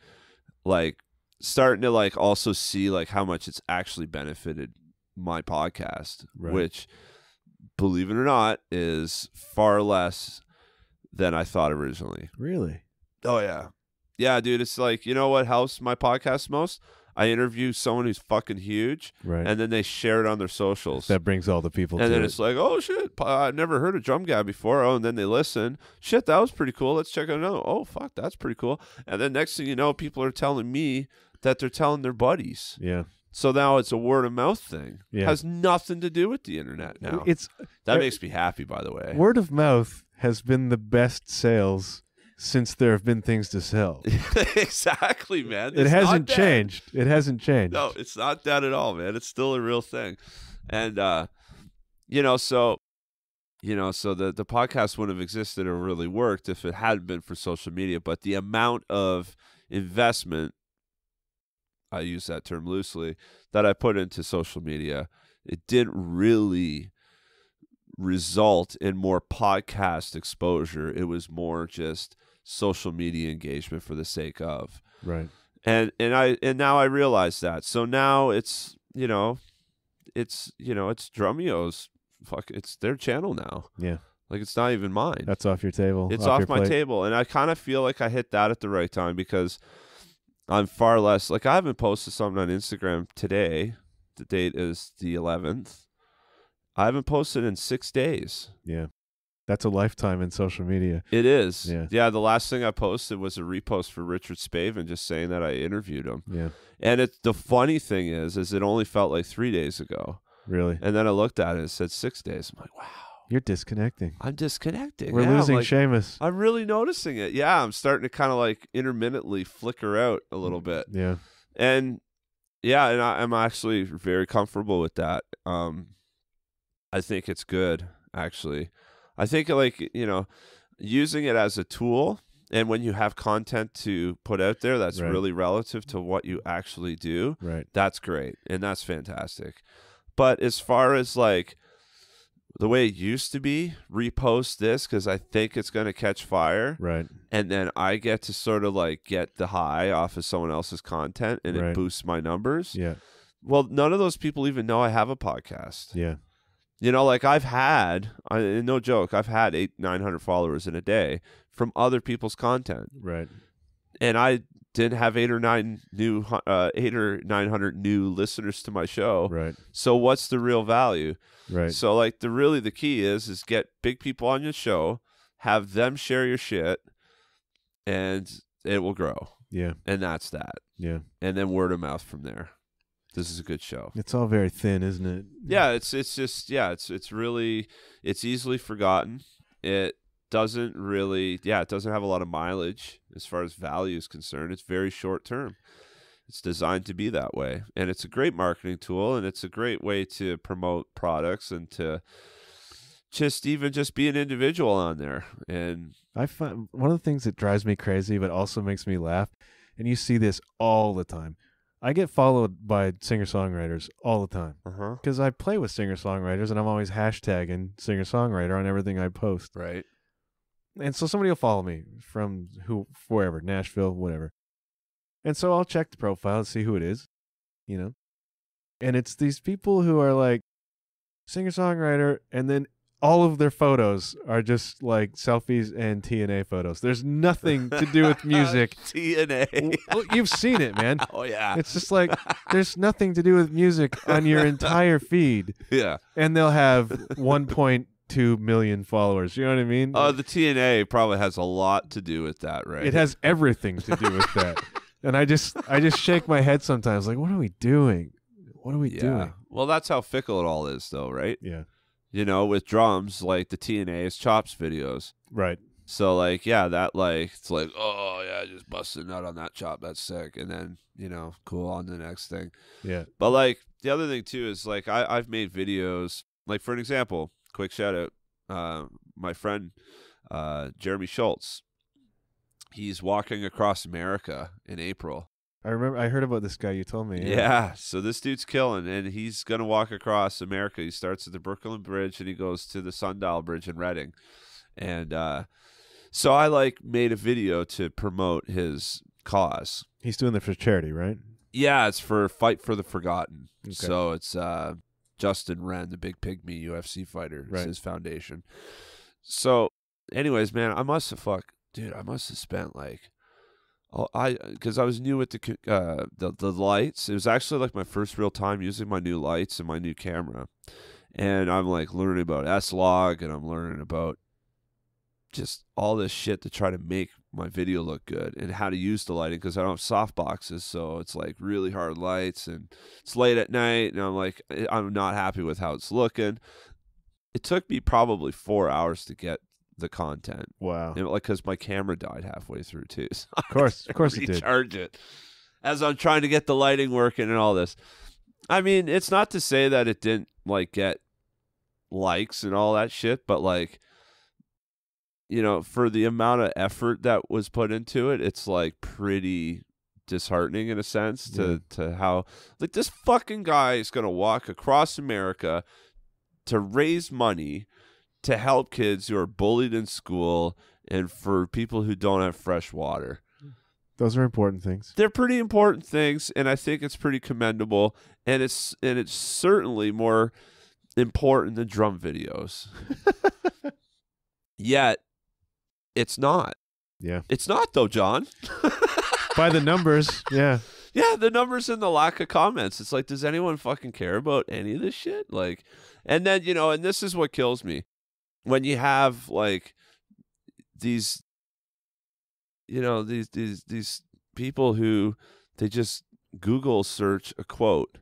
starting to also see how much it's actually benefited my podcast, right. Which, believe it or not, is far less than I thought originally. Really? Oh yeah. Yeah, dude, it's you know what helps my podcast most? I interview someone who's fucking huge, Right. and then they share it on their socials. That brings all the people to and then it. it's like, oh shit, I've never heard of DrumGAB before. Oh, and then they listen. Shit, that was pretty cool. Let's check it out. Oh fuck, that's pretty cool. And then next thing you know, people are telling me that they're telling their buddies. Yeah. So now it's a word of mouth thing. Yeah. Has nothing to do with the internet now. That makes me happy, by the way. Word of mouth has been the best sales since there have been things to sell. Exactly, man. It hasn't changed. It hasn't changed. No, it's not that at all, man. It's still a real thing. And so the podcast wouldn't have existed or really worked if it hadn't been for social media. But the amount of investment, I use that term loosely, that I put into social media, it didn't really result in more podcast exposure. It was more just social media engagement for the sake of. Right. And now I realize that. So now it's Drumeo's it's their channel now. Yeah. Like, it's not even mine. That's off your table. It's off my table. And I kind of feel like I hit that at the right time, because I'm far less, like, I haven't posted something on Instagram today. The date is the 11th. I haven't posted in 6 days. Yeah. That's a lifetime in social media. It is. Yeah. Yeah, the last thing I posted was a repost for Richard Spavin, just saying that I interviewed him. Yeah. And the funny thing is it only felt like 3 days ago. Really? And then I looked at it and it said 6 days. I'm like, wow. You're disconnecting. I'm disconnecting. We're losing Seamus. I'm really noticing it. Yeah, I'm starting to kind of like intermittently flicker out a little bit. Yeah. And yeah, and I'm actually very comfortable with that. I think it's good, actually. I think, like, using it as a tool, and when you have content to put out there that's really relative to what you actually do, that's great, and that's fantastic. But as far as, like, the way it used to be, repost this because I think it's going to catch fire. Right. And then I get to sort of like get the high off of someone else's content and it boosts my numbers. Yeah. Well, none of those people even know I have a podcast. Yeah. Like, I've had, no joke, I've had 800-900 followers in a day from other people's content. Right. And I didn't have 800 or 900 new listeners to my show. Right. So what's the real value? Right. So, like, the key is get big people on your show, have them share your shit, and it will grow. Yeah. And that's that. Yeah. And then word of mouth from there. This is a good show. It's all very thin, isn't it? Yeah, it's just it's really, it's easily forgotten. It doesn't really it doesn't have a lot of mileage as far as value is concerned. It's very short term. It's designed to be that way, and it's a great marketing tool, and it's a great way to promote products and to just be an individual on there. And I find one of the things that drives me crazy but also makes me laugh, and you see this all the time. I get followed by singer-songwriters all the time because I play with singer-songwriters, and I'm always hashtagging singer-songwriter on everything I post. Right. And so somebody will follow me from wherever, Nashville, whatever. And so I'll check the profile and see who it is, And it's these people who are like singer-songwriter, and then all of their photos are just like selfies and TNA photos. There's nothing to do with music. TNA. Well, you've seen it, man. Oh, yeah. It's just like there's nothing to do with music on your entire feed. Yeah. And they'll have 1.2 million followers. You know what I mean? The TNA probably has a lot to do with that, right? It has everything to do with that. And I just shake my head sometimes like, what are we doing? What are we doing? Well, that's how fickle it all is, though, right? Yeah. With drums, like the TNA is chops videos. Right. So, like, that, like, it's like, oh, yeah, I just busted a nut on that chop. That's sick. And then, cool, on to the next thing. Yeah. But, like, the other thing, too, is, like, I've made videos. Like, for an example, quick shout-out, my friend Jeremy Schultz, he's walking across America in April. I heard about this guy. You told me. Yeah. So this dude's killing, and he's going to walk across America. He starts at the Brooklyn Bridge, and he goes to the Sundial Bridge in Reading. And so I, like, made a video to promote his cause. He's doing it for charity, right? Yeah, it's for Fight for the Forgotten. Okay. So it's Justin Wren, the big pygmy UFC fighter. It's his foundation. So anyways, man, I must have spent, like, Oh, because I was new with the lights. It was actually like my first real time using my new lights and my new camera, and I'm like learning about S-Log, and I'm learning about just all this shit to try to make my video look good and how to use the lighting, because I don't have soft boxes, so it's like really hard lights, and it's late at night, and I'm like, I'm not happy with how it's looking. It took me probably 4 hours to get the content. Wow. And like, because my camera died halfway through too. So of course it did. Recharge it as I'm trying to get the lighting working and all this. I mean, it's not to say that it didn't like get likes and all that shit, but like, you know, for the amount of effort that was put into it, it's like pretty disheartening in a sense to how like this fucking guy is gonna walk across America to raise money to help kids who are bullied in school and for people who don't have fresh water. Those are important things. They're pretty important things, and I think it's pretty commendable, and it's certainly more important than drum videos. Yet it's not. Yeah. It's not though, John. By the numbers, yeah. Yeah, the numbers and the lack of comments. It's like, does anyone fucking care about any of this shit? Like, and then, you know, and this is what kills me. When you have like these, you know, these people who they just Google search a quote,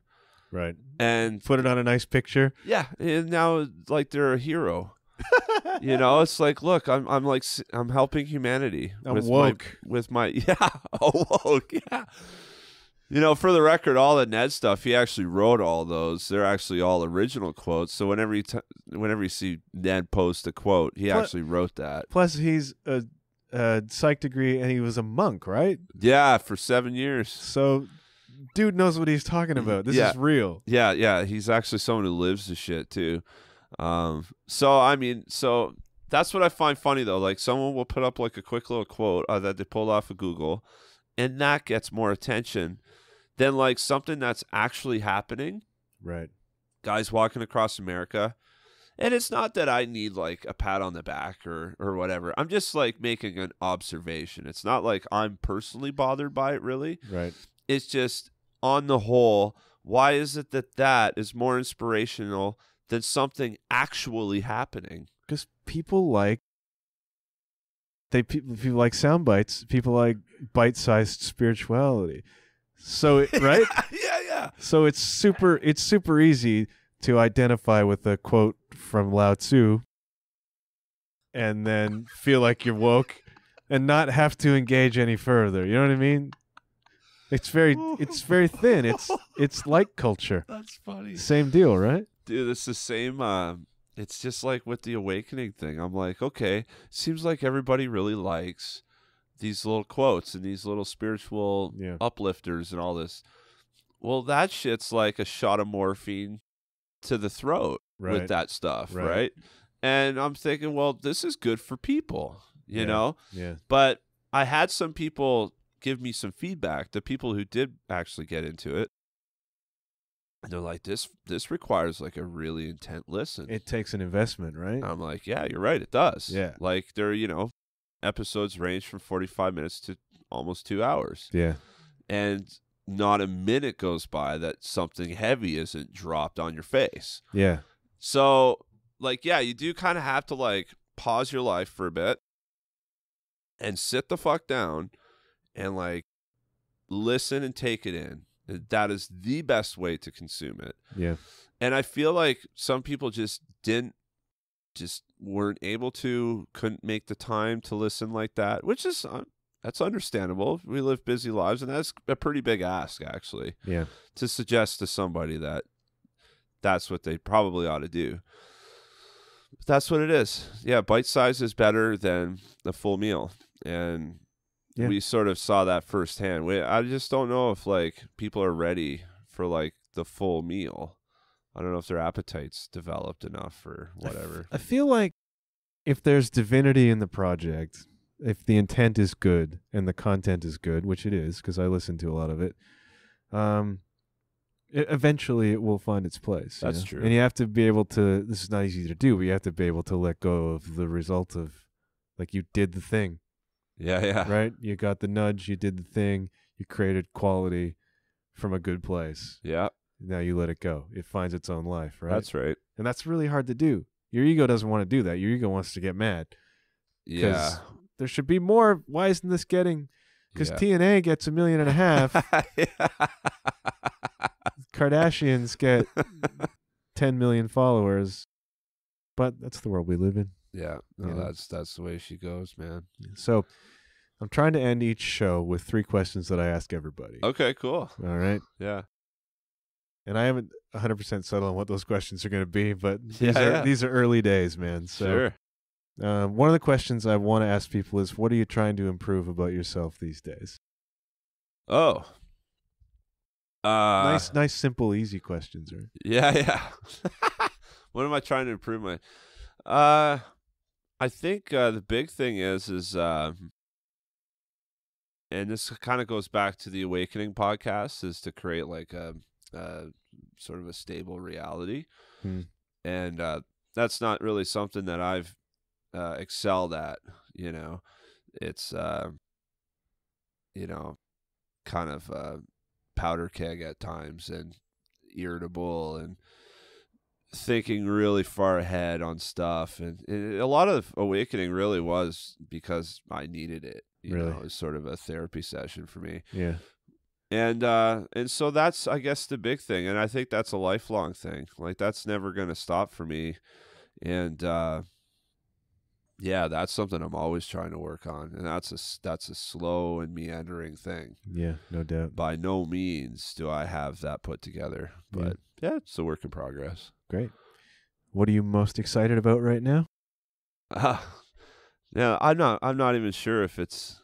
right, and put it on a nice picture. Yeah, and now like they're a hero. You know, it's like, look, I'm helping humanity. I'm woke with my yeah, woke, yeah. You know, for the record, all the Ned stuff, he actually wrote all those. They're actually all original quotes. So whenever you see Ned post a quote, he actually wrote that. Plus, he's a psych degree, and he was a monk, right? Yeah, for 7 years. So, dude knows what he's talking about. This is real. Yeah, yeah. He's actually someone who lives the shit too. So I mean, so that's what I find funny though. Like, someone will put up like a quick little quote that they pulled off of Google, and that gets more attention than like something that's actually happening. Right. Guys walking across America. And it's not that I need like a pat on the back or whatever. I'm just like making an observation. It's not like I'm personally bothered by it really. Right. It's just on the whole, why is it that is more inspirational than something actually happening? Because people like sound bites. People like bite-sized spirituality. So right? Yeah. So it's super easy to identify with a quote from Lao Tzu and then feel like you're woke and not have to engage any further. You know what I mean? It's very thin. It's like culture. That's funny. Same deal, right? Dude, it's the same. It's just like with the awakening thing. I'm like, okay, seems like everybody really likes these little quotes and these little spiritual uplifters and all this. Well, that shit's like a shot of morphine to the throat with that stuff, right? And I'm thinking, well, this is good for people, you know? Yeah. But I had some people give me some feedback, the people who did actually get into it. And they're like, this requires like a really intent listen. It takes an investment, right? I'm like, yeah, you're right, it does. Yeah. Like, they're, you know, episodes range from 45 minutes to almost 2 hours. Yeah. And not a minute goes by that something heavy isn't dropped on your face. Yeah. So, like, yeah, you do kind of have to, like, pause your life for a bit and sit the fuck down and, like, listen and take it in. That is the best way to consume it. Yeah. And I feel like some people just weren't able to, couldn't make the time to listen like that, which is that's understandable. We live busy lives, and that's a pretty big ask, actually. Yeah. To suggest to somebody that that's what they probably ought to do. But that's what it is. Yeah, bite size is better than a full meal, and we sort of saw that firsthand. I just don't know if like people are ready for like the full meal. I don't know if their appetite's developed enough or whatever. I feel like if there's divinity in the project, if the intent is good and the content is good, which it is, because I listen to a lot of it, eventually it will find its place. That's true. And you have to be able to, this is not easy to do, but you have to be able to let go of the result of, like, you did the thing. Yeah. Right? You got the nudge, you did the thing, you created quality from a good place. Yeah. Now you let it go. It finds its own life, right? That's right. And that's really hard to do. Your ego doesn't want to do that. Your ego wants to get mad. Yeah. There should be more. Why isn't this getting... Because Yeah. TNA gets 1.5 million. Kardashians get 10 million followers. But that's the world we live in. Yeah. No, You know? that's the way she goes, man. So I'm trying to end each show with 3 questions that I ask everybody. Okay, cool. All right? Yeah. And I haven't 100% settled on what those questions are going to be, but Yeah. these are early days, man. So, Sure. one of the questions I want to ask people is, what are you trying to improve about yourself these days? Oh. Nice, simple, easy questions, right? Yeah. What am I trying to improve my? I think the big thing is, and this kind of goes back to the Awakening podcast, is to create like a sort of a stable reality, and that's not really something that I've excelled at. You know, it's kind of powder keg at times and irritable and thinking really far ahead on stuff, and a lot of Awakening really was because I needed it. You know, it was sort of a therapy session for me. Yeah. And so that's, I guess, the big thing, and I think that's a lifelong thing. Like, that's never going to stop for me, and yeah, that's something I'm always trying to work on, and that's a slow and meandering thing. Yeah, no doubt. By no means do I have that put together, but yeah, it's a work in progress. Great. What are you most excited about right now? Yeah, I'm not even sure if it's.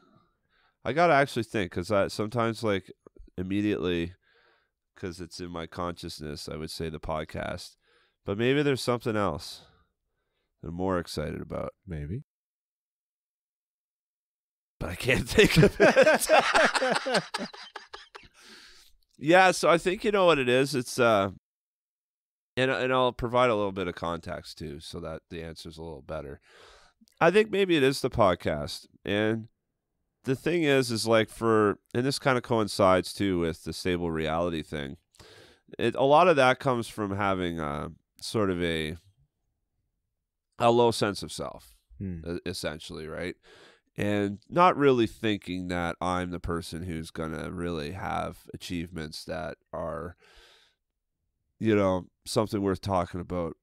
I gotta actually think, because I sometimes, like, immediately, because it's in my consciousness, I would say the podcast, but maybe there's something else that I'm more excited about. Maybe. But I can't think of it. Yeah, so I think you know what it is. It's and I'll provide a little bit of context too, so that the answer's a little better. I think maybe it is the podcast, and the thing is like, and this kind of coincides too with the stable reality thing. A lot of that comes from having sort of a low sense of self, essentially, right? And not really thinking that I'm the person who's going to really have achievements that are, something worth talking about,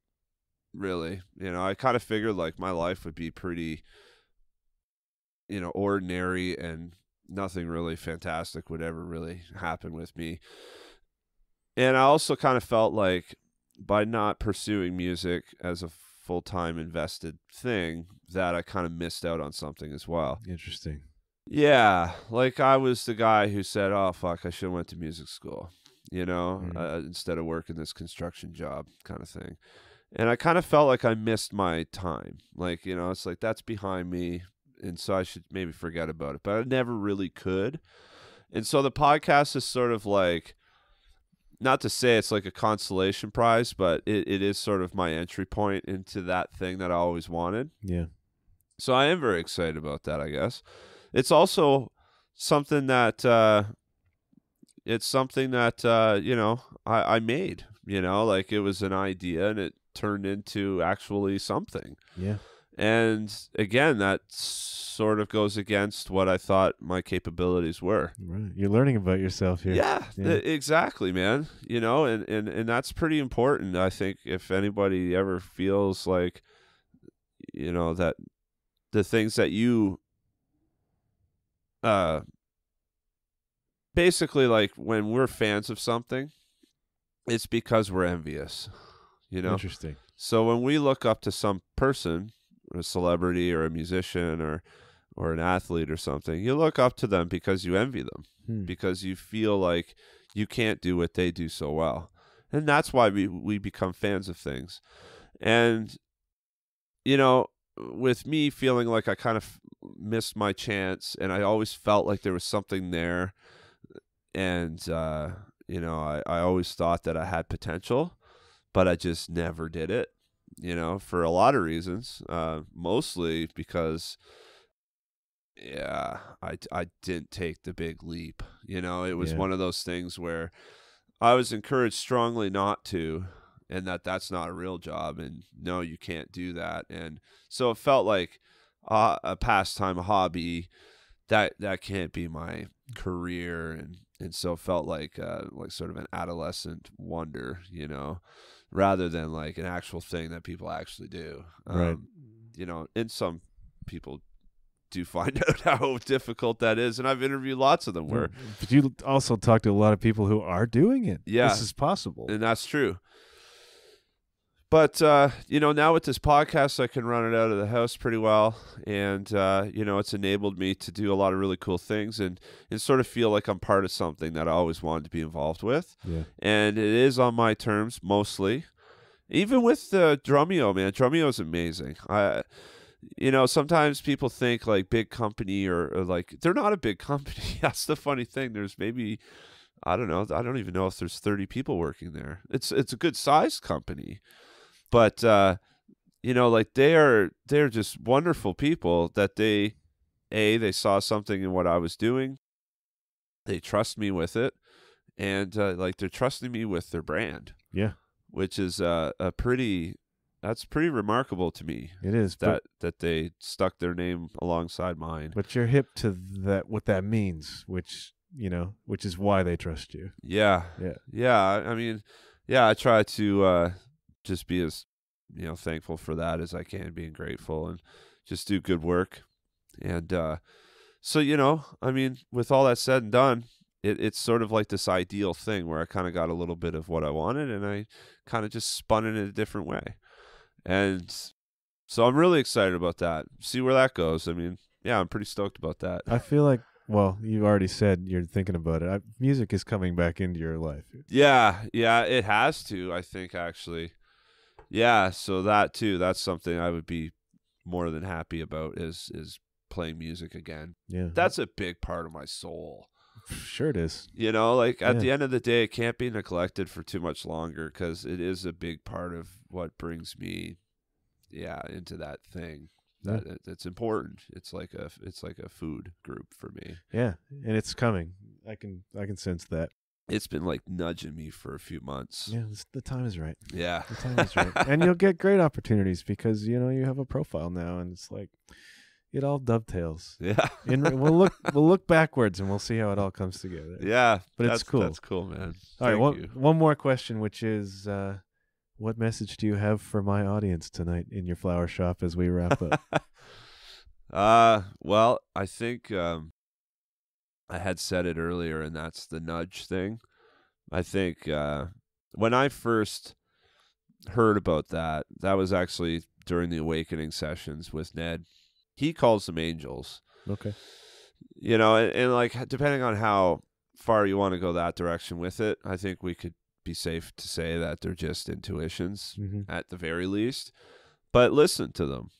really. I kind of figured, like, my life would be pretty, ordinary, and nothing really fantastic would ever really happen with me. And I also kind of felt like, by not pursuing music as a full-time invested thing, that I kind of missed out on something as well. Interesting. Yeah, like, I was the guy who said, oh fuck, I should have went to music school, instead of working this construction job, kind of thing. And I kind of felt like I missed my time. Like, it's like, that's behind me, and so I should maybe forget about it, but I never really could. And so the podcast is sort of like, not to say it's like a consolation prize, but it is sort of my entry point into that thing that I always wanted. Yeah. So I am very excited about that, I guess. It's also something that, I made, like, it was an idea and it turned into actually something. Yeah. And again, that sort of goes against what I thought my capabilities were. Right. You're learning about yourself here. Yeah. Exactly, man. And that's pretty important. I think if anybody ever feels like, that the things that you, basically, like, when we're fans of something, it's because we're envious, Interesting. So when we look up to some person, a celebrity or a musician or an athlete or something, you look up to them because you envy them, because you feel like you can't do what they do so well. And that's why we become fans of things. And, with me feeling like I kind of missed my chance, and I always felt like there was something there, and, I always thought that I had potential, but I just never did it. For a lot of reasons, mostly because yeah, I didn't take the big leap. You know, it was Yeah. one of those things where I was encouraged strongly not to, and that's not a real job, and no, you can't do that. And so it felt like a pastime, a hobby. That can't be my career, and so it felt like sort of an adolescent wonder, you know, rather than like an actual thing that people actually do. Right. You know, and some people do find out how difficult that is, and I've interviewed lots of them where. But you also talk to a lot of people who are doing it. Yeah, this is possible, and that's true. But, you know, now with this podcast, I can run it out of the house pretty well. And, you know, it's enabled me to do a lot of really cool things and sort of feel like I'm part of something that I always wanted to be involved with. Yeah. And it is on my terms, mostly. Even with Drumeo, man. Drumeo is amazing. You know, sometimes people think like big company or like they're not a big company. That's the funny thing. There's maybe, I don't know. I don't even know if there's 30 people working there. It's a good sized company. But, you know, like they're just wonderful people that they saw something in what I was doing. They trust me with it. And like they're trusting me with their brand. Yeah. Which is that's pretty remarkable to me. It is. That they stuck their name alongside mine. But you're hip to that, what that means, which is why they trust you. Yeah. Yeah. Yeah. I mean, yeah, I try to just be as, you know, thankful for that as I can, being grateful and just do good work. And so, you know, I mean, with all that said and done, it's sort of like this ideal thing where I kind of got a little bit of what I wanted and I kind of just spun it in a different way. And so I'm really excited about that. See where that goes. I mean, yeah, I'm pretty stoked about that. I feel like, well, you already said you're thinking about it. Music is coming back into your life. Yeah, it has to, I think, actually. Yeah, so that too, that's something I would be more than happy about is playing music again. Yeah. That's a big part of my soul. Sure it is. You know, like at the end of the day, it can't be neglected for too much longer because it is a big part of what brings me, into that thing. That's important. It's like a food group for me. Yeah, and it's coming. I can sense that. It's been like nudging me for a few months. Yeah, the time is right. Yeah, the time is right, and you'll get great opportunities because you know you have a profile now, and it's like it all dovetails. Yeah, we'll look backwards and we'll see how it all comes together. Yeah, but it's cool. That's cool, man. All right, one more question, which is. What message do you have for my audience tonight in your flower shop as we wrap up? Well, I think I had said it earlier, and that's the nudge thing. I think when I first heard about that was actually during the awakening sessions with Ned. He calls them angels. Okay. You know, and like depending on how far you want to go that direction with it, I think we could be safe to say that they're just intuitions at the very least. But listen to them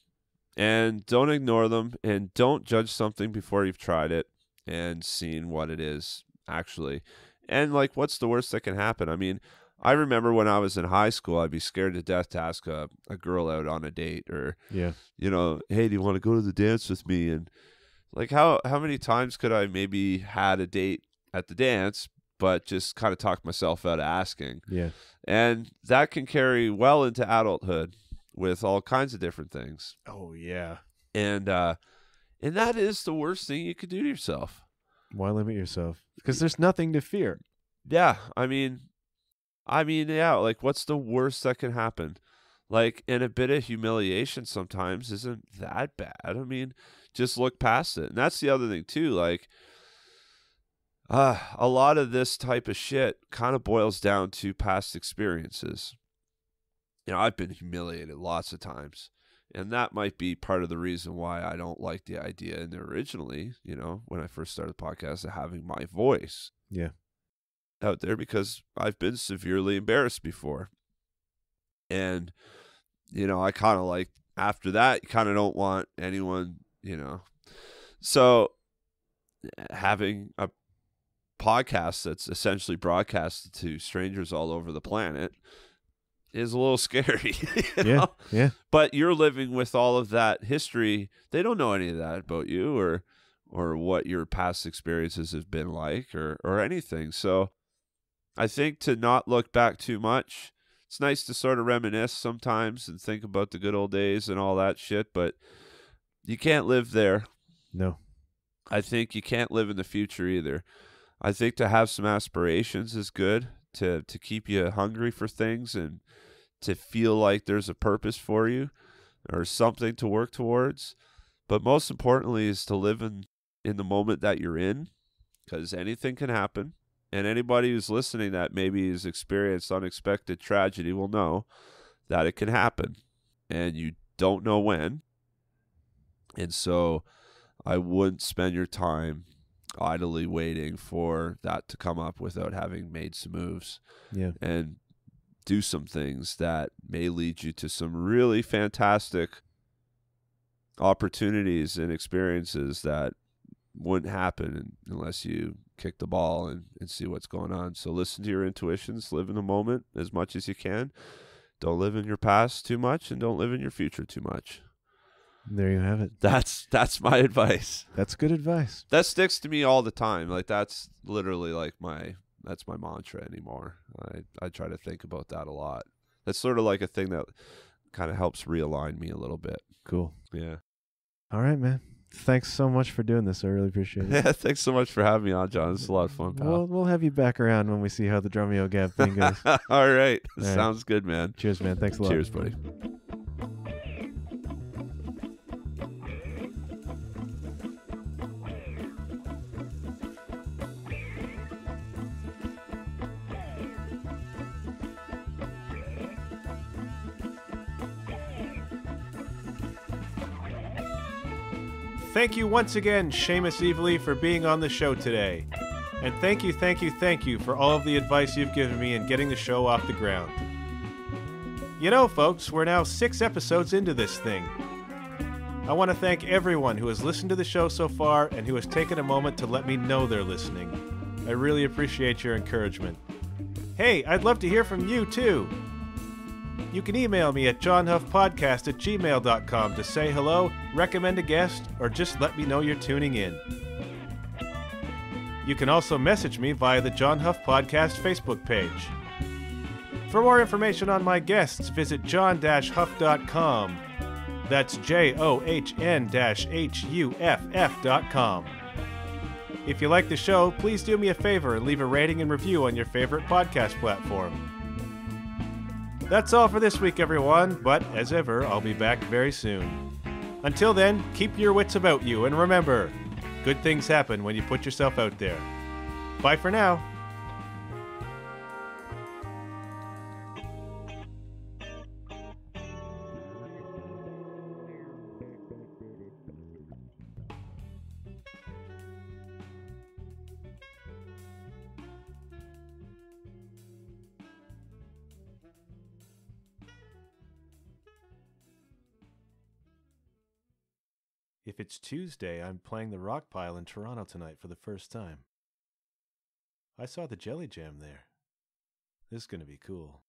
and don't ignore them and don't judge something before you've tried it and seen what it is actually. And like, what's the worst that can happen? I mean, I remember when I was in high school, I'd be scared to death to ask a girl out on a date or, you know, hey, do you want to go to the dance with me? And like, how many times could I maybe had a date at the dance, but just kind of talk myself out of asking. Yeah. And that can carry well into adulthood with all kinds of different things. Oh, yeah. And that is the worst thing you could do to yourself. Why limit yourself? Because there's nothing to fear. Yeah. I mean, yeah, like what's the worst that can happen? Like, and a bit of humiliation sometimes isn't that bad. I mean, just look past it. And that's the other thing too. Like, a lot of this type of shit kind of boils down to past experiences. You know, I've been humiliated lots of times, and that might be part of the reason why I don't like the idea in there originally, you know, when I first started the podcast, of having my voice out there, because I've been severely embarrassed before. And, you know, I kind of like, after that, you kind of don't want anyone, you know. So having a podcast that's essentially broadcasted to strangers all over the planet is a little scary. You know? Yeah. But you're living with all of that history. They don't know any of that about you, or or what your past experiences have been like, or anything. So I think to not look back too much. It's nice to sort of reminisce sometimes and think about the good old days and all that shit, but you can't live there. No. I think you can't live in the future either. I think to have some aspirations is good, to keep you hungry for things and to feel like there's a purpose for you or something to work towards. But most importantly is to live in the moment that you're in, because anything can happen. And anybody who's listening that maybe has experienced unexpected tragedy will know that it can happen. And you don't know when. And so I wouldn't spend your time idly waiting for that to come up without having made some moves. Yeah. And do some things that may lead you to some really fantastic opportunities and experiences that wouldn't happen unless you kick the ball and see what's going on. So listen to your intuitions, live in the moment as much as you can. Don't live in your past too much, and don't live in your future too much. There you have it. That's my advice. That's good advice. That sticks to me all the time. Like that's literally like that's my mantra anymore. I try to think about that a lot. That's sort of like a thing that kind of helps realign me a little bit. Cool. Yeah. All right, man. Thanks so much for doing this. I really appreciate it. Yeah, thanks so much for having me on, John. This is a lot of fun, pal. We'll have you back around when we see how the Drumeo Gap thing goes. All right. All right. Sounds good, man. Cheers, man. Thanks a lot. Cheers, buddy. Thank you once again, Seamus Evely, for being on the show today. And thank you for all of the advice you've given me in getting the show off the ground. You know, folks, we're now 6 episodes into this thing. I want to thank everyone who has listened to the show so far and who has taken a moment to let me know they're listening. I really appreciate your encouragement. Hey, I'd love to hear from you, too. You can email me at johnhuffpodcast@gmail.com to say hello, recommend a guest, or just let me know you're tuning in. You can also message me via the John Huff Podcast Facebook page. For more information on my guests, visit john-huff.com. That's JOHN-HUFF.com. If you like the show, please do me a favor and leave a rating and review on your favorite podcast platform. That's all for this week, everyone, but as ever, I'll be back very soon. Until then, keep your wits about you, and remember, good things happen when you put yourself out there. Bye for now. If it's Tuesday, I'm playing the Rock Pile in Toronto tonight for the first time. I saw the Jelly Jam there. This is going to be cool.